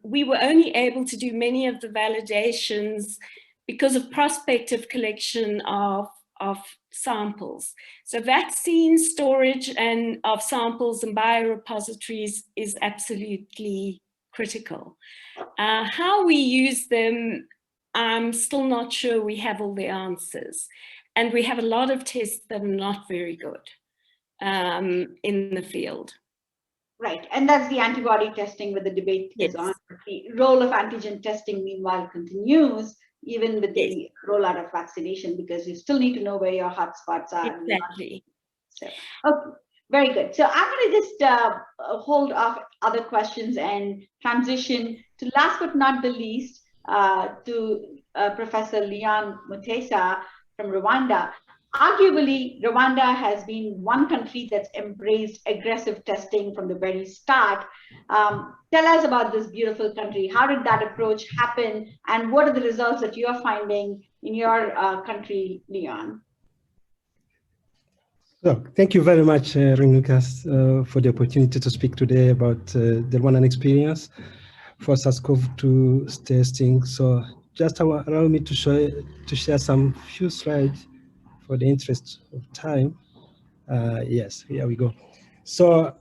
Speaker 4: We were only able to do many of the validations because of prospective collection of samples. So vaccine storage and of samples and biorepositories is absolutely critical. How we use them, I'm still not sure we have all the answers. And we have a lot of tests that are not very good in the field.
Speaker 2: Right, and that's the antibody testing where the debate is on. The role of antigen testing, meanwhile, continues even with the rollout of vaccination, because you still need to know where your hotspots are.
Speaker 4: Exactly.
Speaker 2: So, okay, very good. So I'm going to just hold off other questions and transition to, last but not the least, to Professor Leon Mutesa from Rwanda. Arguably, Rwanda has been one country that's embraced aggressive testing from the very start. Tell us about this beautiful country. How did that approach happen? And what are the results that you're finding in your country, Leon?
Speaker 5: So, thank you very much, Renuka, for the opportunity to speak today about the Rwandan experience for SARS-CoV-2 testing. So just allow me to share some few slides for the interest of time. Yes, here we go. So,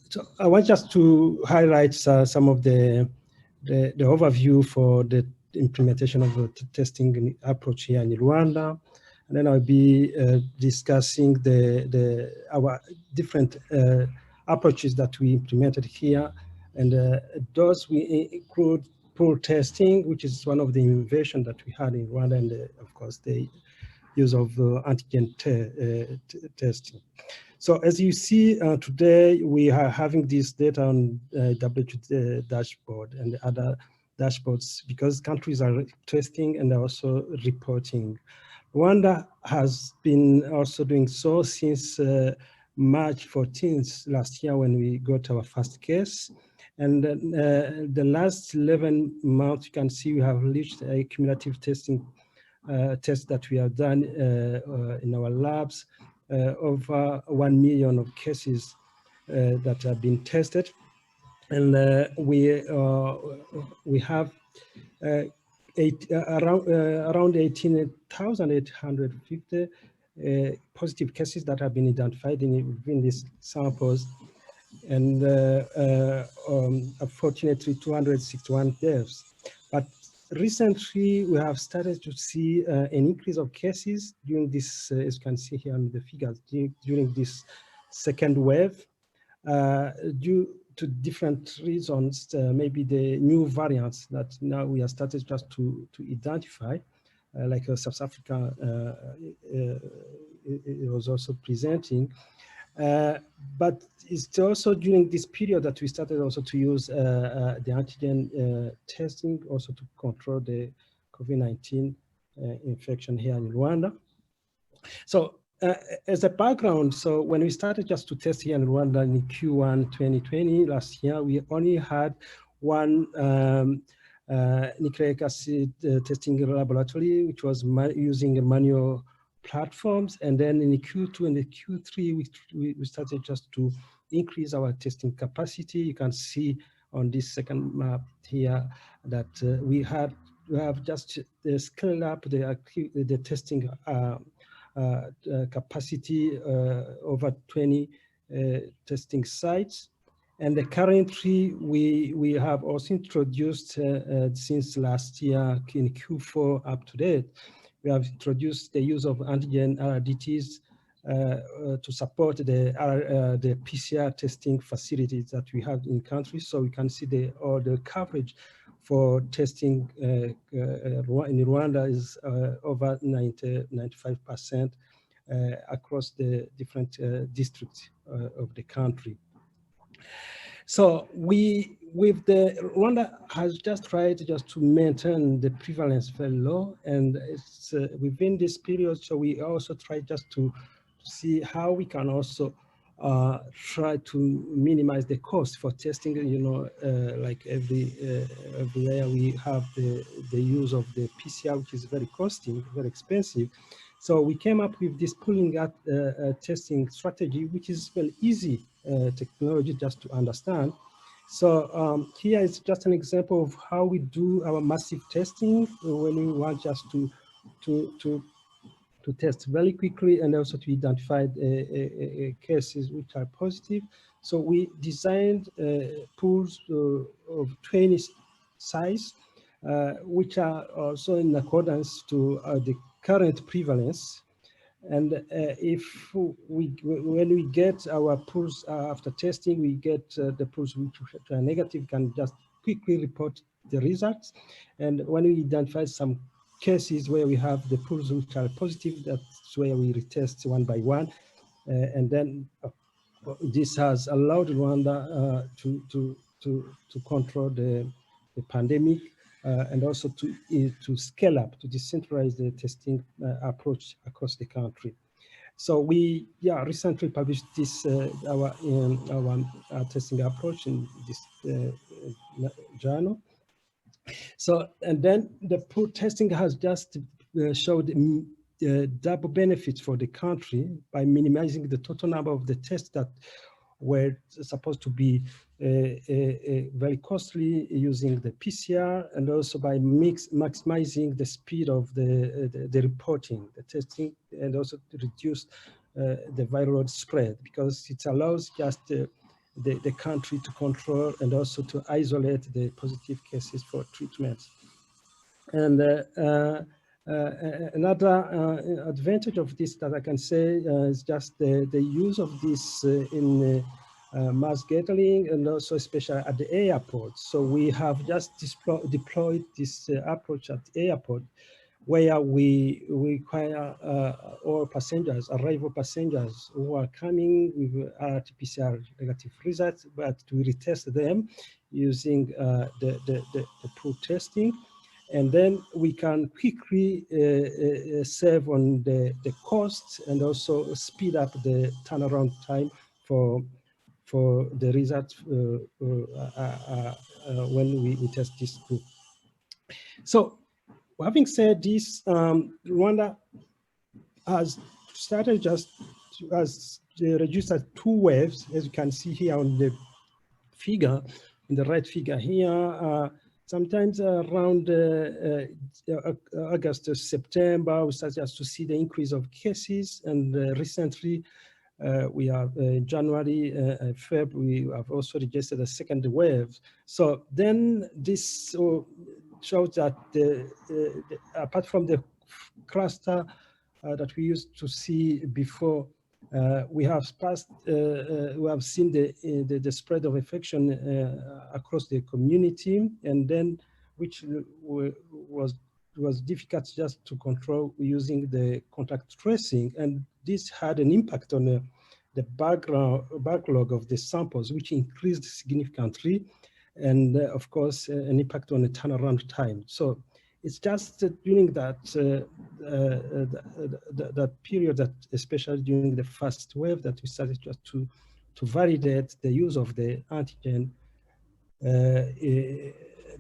Speaker 5: so I want just to highlight some of the overview for the implementation of the testing approach here in Rwanda. And then I'll be discussing our different approaches that we implemented here. And those we include pool testing, which is one of the innovations that we had in Rwanda, and of course the use of antigen testing. So as you see today, we are having this data on WHO dashboard and other dashboards because countries are testing and also reporting. Rwanda has been also doing so since March 14th last year when we got our first case. And the last 11 months, you can see we have reached a cumulative testing tests that we have done in our labs, over 1 million of cases that have been tested. And we have around 18,850 positive cases that have been identified within these samples, and unfortunately 261 deaths. But recently we have started to see an increase of cases during this, as you can see here on the figures, during this second wave, due to different reasons, maybe the new variants that now we have started just to identify, like South Africa it was also presenting. But it's also during this period that we started also to use the antigen testing also to control the COVID-19 infection here in Rwanda. So as a background, so when we started just to test here in Rwanda in Q1 2020 last year, we only had one nucleic acid testing laboratory, which was using manual platforms. And then in the Q2 and the Q3, we started just to increase our testing capacity. You can see on this second map here that we have just scaled up the testing capacity over 20 testing sites. And currently we have also introduced since last year in Q4 up to date, we have introduced the use of Antigen RDTs to support the PCR testing facilities that we have in countries. So we can see the coverage for testing in Rwanda is over 95% across the different districts of the country. So Rwanda has just tried just to maintain the prevalence very low, and it's within this period. So we also try just to see how we can also try to minimize the cost for testing. You know, like everywhere we have the use of the PCR, which is very costly, very expensive. So we came up with this pulling out testing strategy, which is very easy technology just to understand. So here is just an example of how we do our massive testing when we want just to test very quickly and also to identify cases which are positive. So we designed pools of 20 size, which are also in accordance to the current prevalence. And when we get our pools after testing, we get the pools which are negative, can just quickly report the results. And when we identify some cases where we have the pools which are positive, that's where we retest one by one. And then this has allowed Rwanda to control the pandemic. And also to scale up, to decentralize the testing approach across the country. So we recently published this our testing approach in this journal. So, and then the pool testing has just showed double benefits for the country by minimizing the total number of the tests that were supposed to be very costly using the PCR, and also by maximizing the speed of the reporting, the testing, and also to reduce the viral spread, because it allows just the country to control and also to isolate the positive cases for treatment. And another advantage of this that I can say is just the use of this in mass gathering, and also especially at the airport. So we have just deployed this approach at the airport, where we require all passengers, arrival passengers who are coming with RT-PCR negative results, but we retest them using the pool testing. And then we can quickly save on the costs and also speed up the turnaround time for the results when we test this group. So having said this, Rwanda has started has registered 2 waves, as you can see here on the figure, in the right figure here. Sometimes around August, September, we start just to see the increase of cases, and recently we are January, February, we have also registered a 2nd wave. So then this shows that apart from the cluster that we used to see before, we have seen the spread of infection across the community, and then which was difficult just to control using the contact tracing, and this had an impact on the backlog of the samples, which increased significantly, and of course an impact on the turnaround time. So it's just during that that period, that especially during the first wave, that we started just to validate the use of the antigen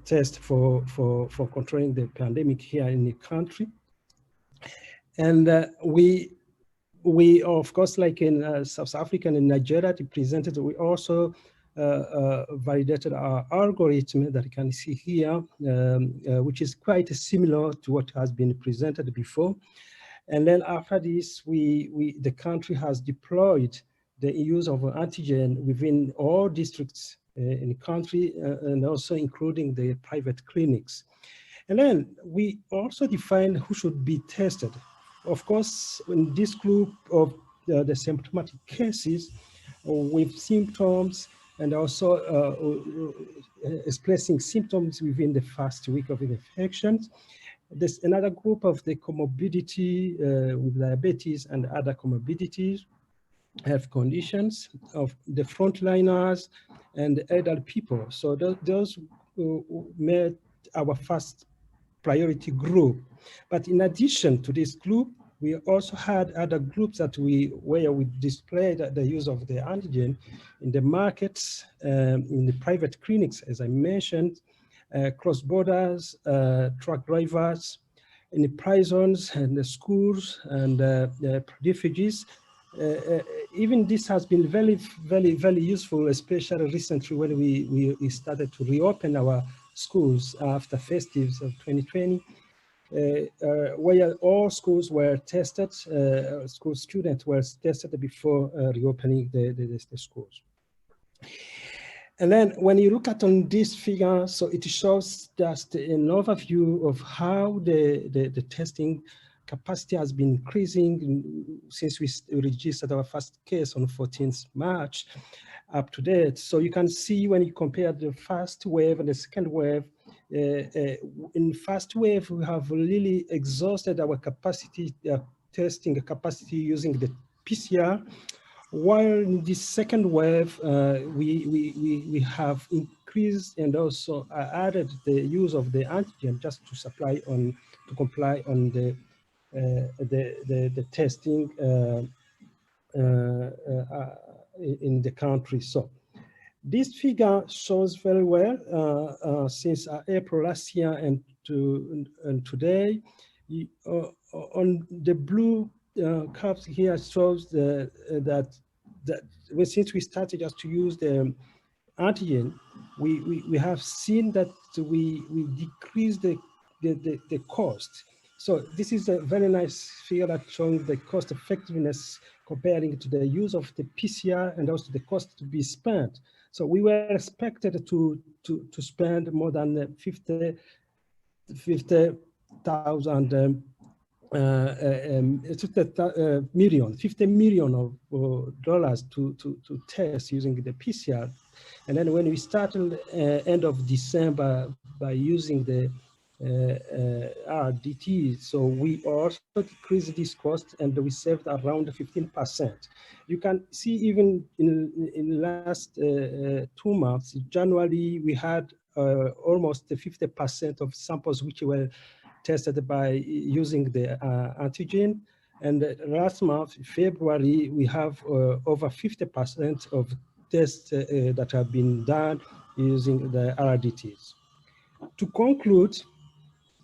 Speaker 5: test for controlling the pandemic here in the country. And we of course, like in South Africa and in Nigeria, presented, we also validated our algorithm that you can see here, which is quite similar to what has been presented before. And then after this, the country has deployed the use of antigen within all districts in the country, and also including the private clinics. And then we also defined who should be tested. Of course, in this group of the symptomatic cases with symptoms, and also expressing symptoms within the first week of infections. There's another group of the comorbidity with diabetes and other comorbidities, health conditions of the frontliners and elderly people. So those made our first priority group. But in addition to this group, we also had other groups where we displayed the use of the antigen in the markets, in the private clinics, as I mentioned, cross borders, truck drivers, in the prisons and the schools and refugees. Even this has been very, very, very useful, especially recently when we started to reopen our schools after festives of 2020. Where all schools were tested, school students were tested before reopening the schools. And then when you look at on this figure, so it shows just an overview of how the testing capacity has been increasing since we registered our first case on 14th March up to date. So you can see when you compare the first wave and the second wave, in first wave, we have really exhausted our capacity, testing capacity using the PCR, while in the second wave, we have increased and also added the use of the antigen just to comply on the testing in the country. So this figure shows very well since April last year and today. On the blue curves here shows that since we started just to use the antigen, we have seen that we decreased the cost. So this is a very nice figure that showing the cost effectiveness comparing to the use of the PCR and also the cost to be spent. So we were expected to spend more than 50 million of dollars to test using the PCR. And then when we started end of December by using the RDT, so we also decreased this cost and we saved around 15%. You can see even in last 2 months, in January, we had almost 50% of samples which were tested by using the antigen. And last month, February, we have over 50% of tests that have been done using the RDTs. To conclude,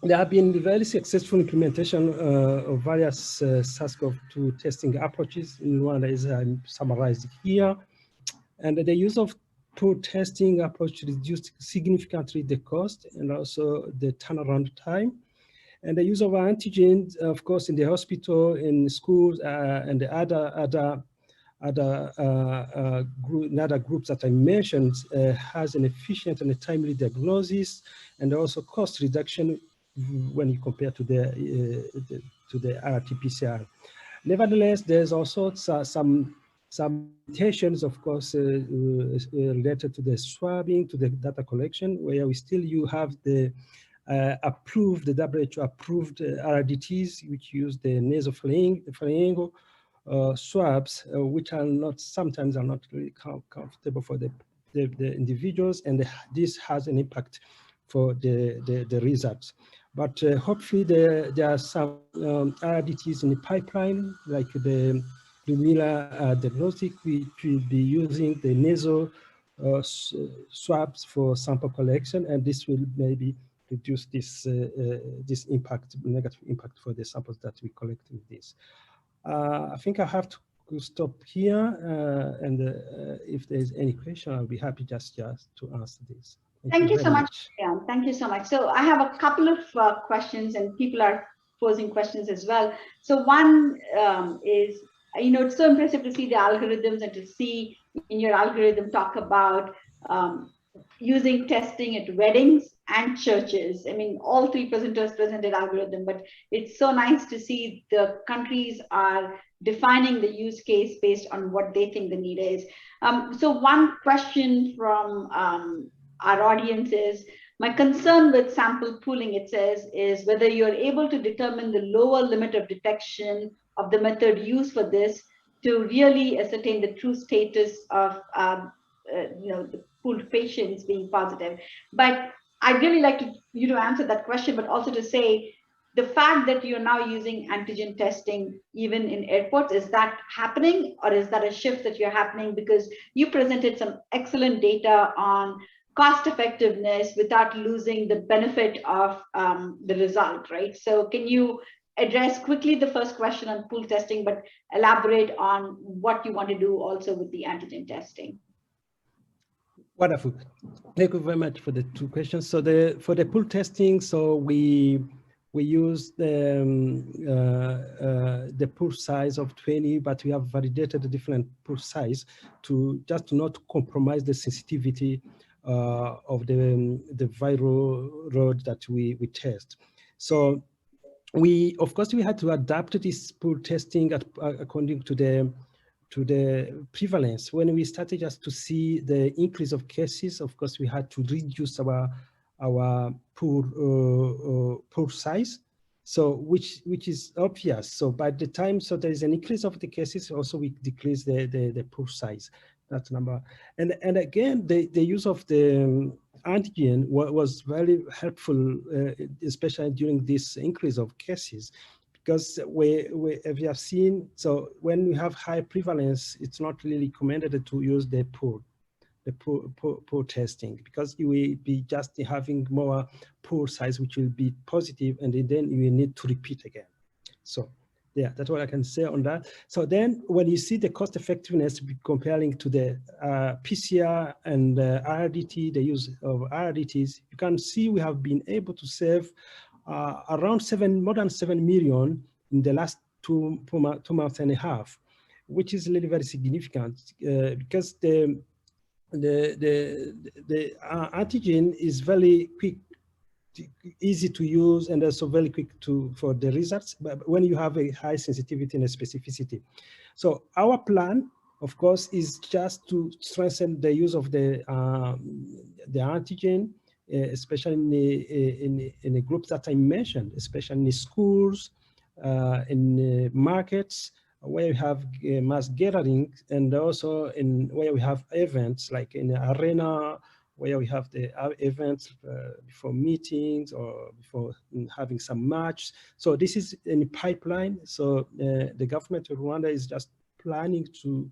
Speaker 5: there have been very successful implementation of various SARS-CoV-2 testing approaches in Rwanda, as I'm summarized here. And the use of pool testing approach reduced significantly the cost and also the turnaround time. And the use of antigens, of course, in the hospital, in schools, and the other groups that I mentioned has an efficient and a timely diagnosis, and also cost reduction when you compare to the RT-PCR. Nevertheless, there's also some limitations, of course, related to the swabbing, to the data collection, where you have the approved, the WHO approved RDTs, which use the nasopharyngeal swabs, which sometimes are not really comfortable for the individuals, and this has an impact for the results. But hopefully there are some RDTs in the pipeline, like the Rwanda diagnostic, which will be using the nasal swabs for sample collection, and this will maybe reduce this impact, negative impact for the samples that we collect with this. I think I have to stop here, and if there's any question, I'll be happy just to answer this.
Speaker 2: Thank you so much. Yeah, thank you so much. So I have a couple of questions, and people are posing questions as well. So one is, it's so impressive to see the algorithms and to see in your algorithm talk about using testing at weddings and churches. I mean, all three presenters presented algorithm, but it's so nice to see the countries are defining the use case based on what they think the need is. So one question from our audience is, my concern with sample pooling, it says, is whether you're able to determine the lower limit of detection of the method used for this to really ascertain the true status of the pooled patients being positive. But I'd really like you to answer that question, but also to say, the fact that you're now using antigen testing even in airports, is that happening, or is that a shift that you're happening? Because you presented some excellent data on cost effectiveness without losing the benefit of the result, right? So can you address quickly the first question on pool testing, but elaborate on what you want to do also with the antigen testing?
Speaker 5: Wonderful. Thank you very much for the two questions. So for the pool testing, so we use the pool size of 20, but we have validated the different pool size to just not compromise the sensitivity of the viral load that we test. So of course we had to adapt this pool testing according to the prevalence. When we started just to see the increase of cases, of course we had to reduce our pool size, so which is obvious. So by the time there is an increase of the cases, also we decrease the pool size. That's number. And again, the use of the antigen was very helpful, especially during this increase of cases, because we have seen, so when we have high prevalence, it's not really recommended to use the pool testing, because you will be just having more pool size, which will be positive, and then you will need to repeat again. So yeah, that's what I can say on that. So then when you see the cost effectiveness comparing to the PCR and RDT, the use of RDTs, you can see we have been able to save around more than 7 million in the last two months and a half, which is really very significant because the antigen is very quick, easy to use, and also very quick for the results, but when you have a high sensitivity and a specificity. So our plan, of course, is just to strengthen the use of the antigen, especially in the groups that I mentioned, especially in the schools, in the markets, where we have mass gathering, and also in where we have events, like in the arena, where we have the events before meetings or before having some match. So this is in the pipeline. So the government of Rwanda is just planning to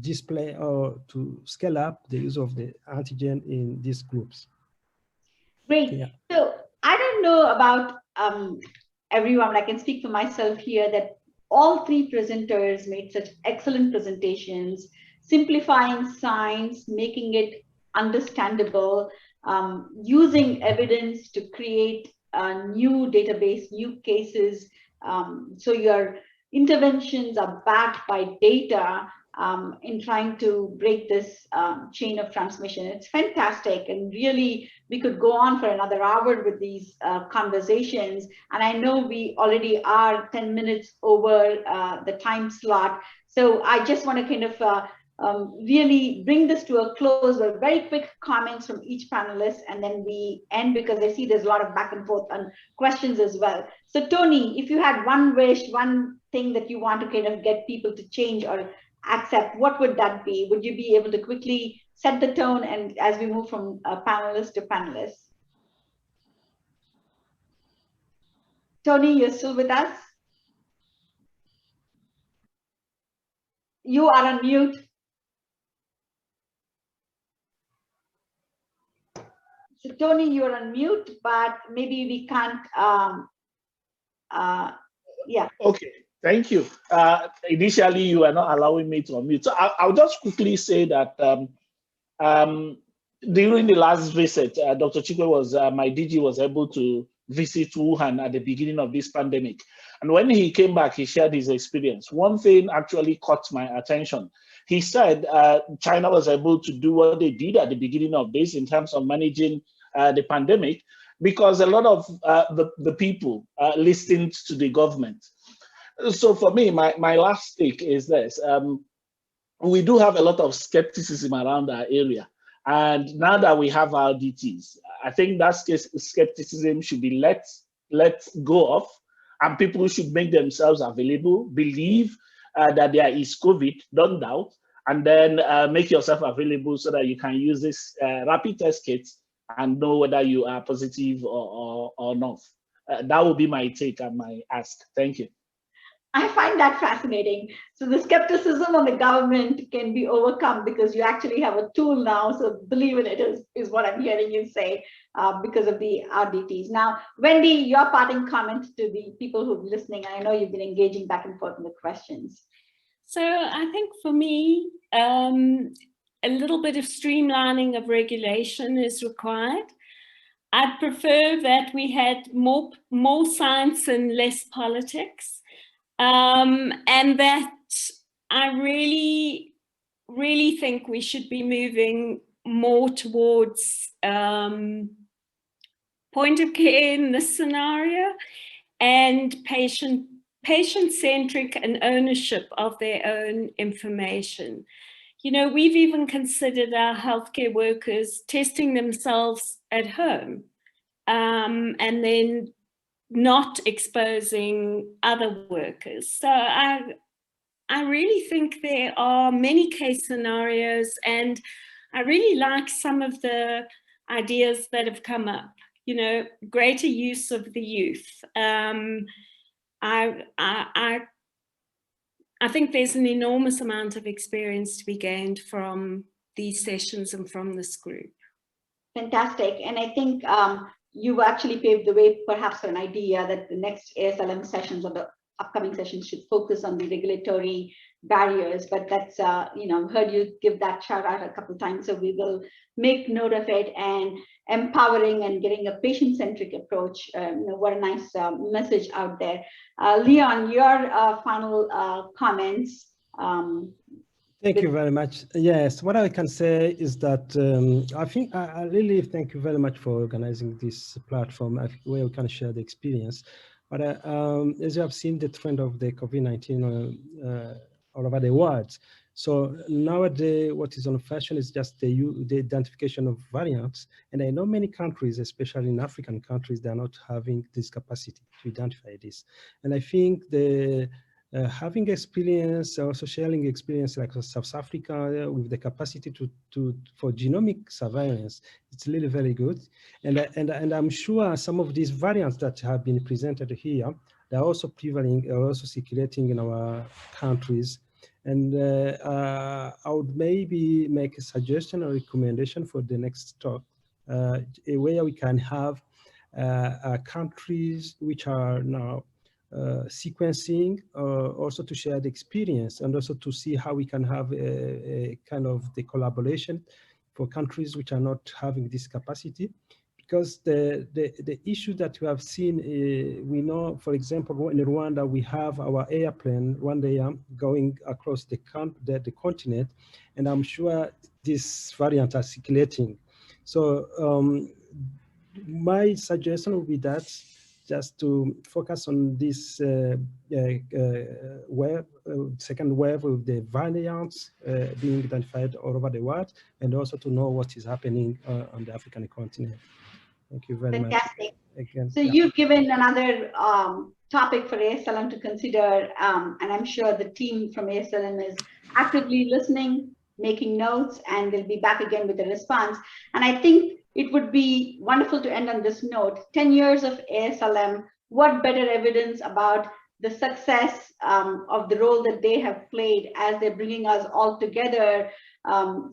Speaker 5: display or to scale up the use of the antigen in these groups.
Speaker 2: Great.
Speaker 5: Yeah.
Speaker 2: So I don't know about everyone, I can speak for myself here, that all three presenters made such excellent presentations, simplifying science, making it understandable, using evidence to create a new database, new cases. So your interventions are backed by data in trying to break this chain of transmission. It's fantastic, and really we could go on for another hour with these conversations. And I know we already are 10 minutes over the time slot. So I just want to kind of really bring this to a close with very quick comments from each panelist, and then we end, because I see there's a lot of back and forth on questions as well. So Tony, if you had one wish, one thing that you want to kind of get people to change or accept, what would that be? Would you be able to quickly set the tone, and as we move from panelist to panelist? Tony, you're still with us? You are on mute. So Tony, you're on mute, but maybe we can't, yeah.
Speaker 3: Okay, thank you. Initially, you were not allowing me to unmute. So I'll just quickly say that during the last visit, Dr. Chikwe was, my DG was able to visit Wuhan at the beginning of this pandemic. And when he came back, he shared his experience. One thing actually caught my attention. He said China was able to do what they did at the beginning of this in terms of managing the pandemic, because a lot of the people listened to the government. So for me, my last take is this. We do have a lot of skepticism around our area. And now that we have RDTs, I think that skepticism should be let go of, and people should make themselves available, believe that there is COVID, don't doubt, and then make yourself available so that you can use this rapid test kits and know whether you are positive or not. That would be my take and my ask. Thank you.
Speaker 2: I find that fascinating. So the skepticism of the government can be overcome because you actually have a tool now. So believe in it is what I'm hearing you say because of the RDTs. Now, Wendy, your parting comment to the people who are listening. I know you've been engaging back and forth in the questions.
Speaker 4: So I think for me, a little bit of streamlining of regulation is required. I'd prefer that we had more science and less politics. And that I really, really think we should be moving more towards point of care in this scenario, and patient-centric and ownership of their own information. You know, we've even considered our healthcare workers testing themselves at home, and then not exposing other workers. So I really think there are many case scenarios, and I really like some of the ideas that have come up, you know, greater use of the youth. I think there's an enormous amount of experience to be gained from these sessions and from this group.
Speaker 2: Fantastic. And I think you actually paved the way perhaps for an idea that the next ASLM sessions or the upcoming sessions should focus on the regulatory barriers, but that's, you know, heard you give that shout out a couple of times, so we will make note of it. And empowering and getting a patient-centric approach, you know, what a nice message out there. Leon, your final comments.
Speaker 5: Thank you very much. Yes, what I can say is that I think I really thank you very much for organizing this platform where we can share the experience. But as you have seen, the trend of the COVID-19 all over the world. So nowadays, what is on fashion is just the identification of variants. And I know many countries, especially in African countries, they are not having this capacity to identify this. And I think the having experience, also sharing experience like South Africa with the capacity for genomic surveillance, it's really very good. And I'm sure some of these variants that have been presented here, they're also prevailing, are also circulating in our countries. And I would maybe make a suggestion or recommendation for the next talk, where we can have countries which are now sequencing, also to share the experience and also to see how we can have a kind of the collaboration for countries which are not having this capacity. Because the issue that we have seen, we know, for example, in Rwanda, we have our airplane, Rwanda going across the continent, and I'm sure this variant are circulating. So my suggestion would be that just to focus on this second wave of the variants being identified all over the world, and also to know what is happening on the African continent. Thank you very much.
Speaker 2: Fantastic.
Speaker 5: Again,
Speaker 2: so you've given another topic for ASLM to consider, and I'm sure the team from ASLM is actively listening, making notes, and they'll be back again with a response. And I think it would be wonderful to end on this note. 10 years of ASLM, what better evidence about the success of the role that they have played as they're bringing us all together,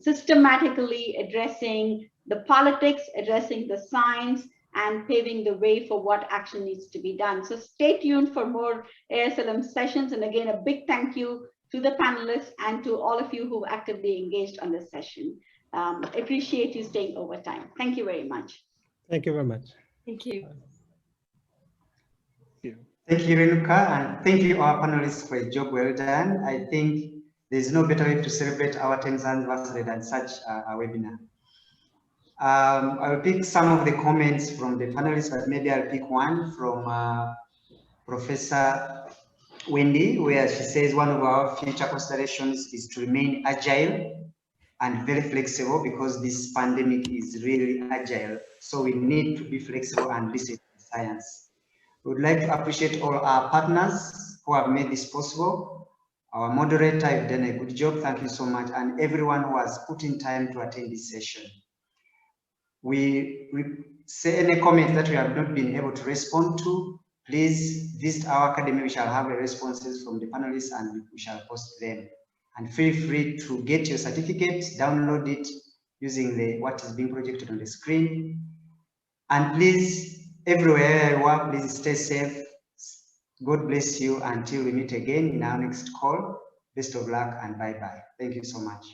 Speaker 2: systematically addressing the politics, addressing the science, and paving the way for what action needs to be done. So stay tuned for more ASLM sessions. And again, a big thank you to the panelists and to all of you who actively engaged on this session. Appreciate you staying over time. Thank you very much.
Speaker 5: Thank you very much.
Speaker 4: Thank you.
Speaker 1: Thank you, Renuka, and thank you, our panelists, for a job well done. I think there's no better way to celebrate our 10th anniversary than such a webinar. I'll pick some of the comments from the panelists, but maybe I'll pick one from Professor Wendy, where she says one of our future considerations is to remain agile and very flexible, because this pandemic is really agile. So we need to be flexible and listen to science. We would like to appreciate all our partners who have made this possible. Our moderator, you've done a good job. Thank you so much. And everyone who has put in time to attend this session. We say any comment that we have not been able to respond to, please visit our academy. We shall have the responses from the panelists and we shall post them. And feel free to get your certificates, download it using what is being projected on the screen. And please, everywhere you are, please stay safe. God bless you until we meet again in our next call. Best of luck and bye-bye. Thank you so much.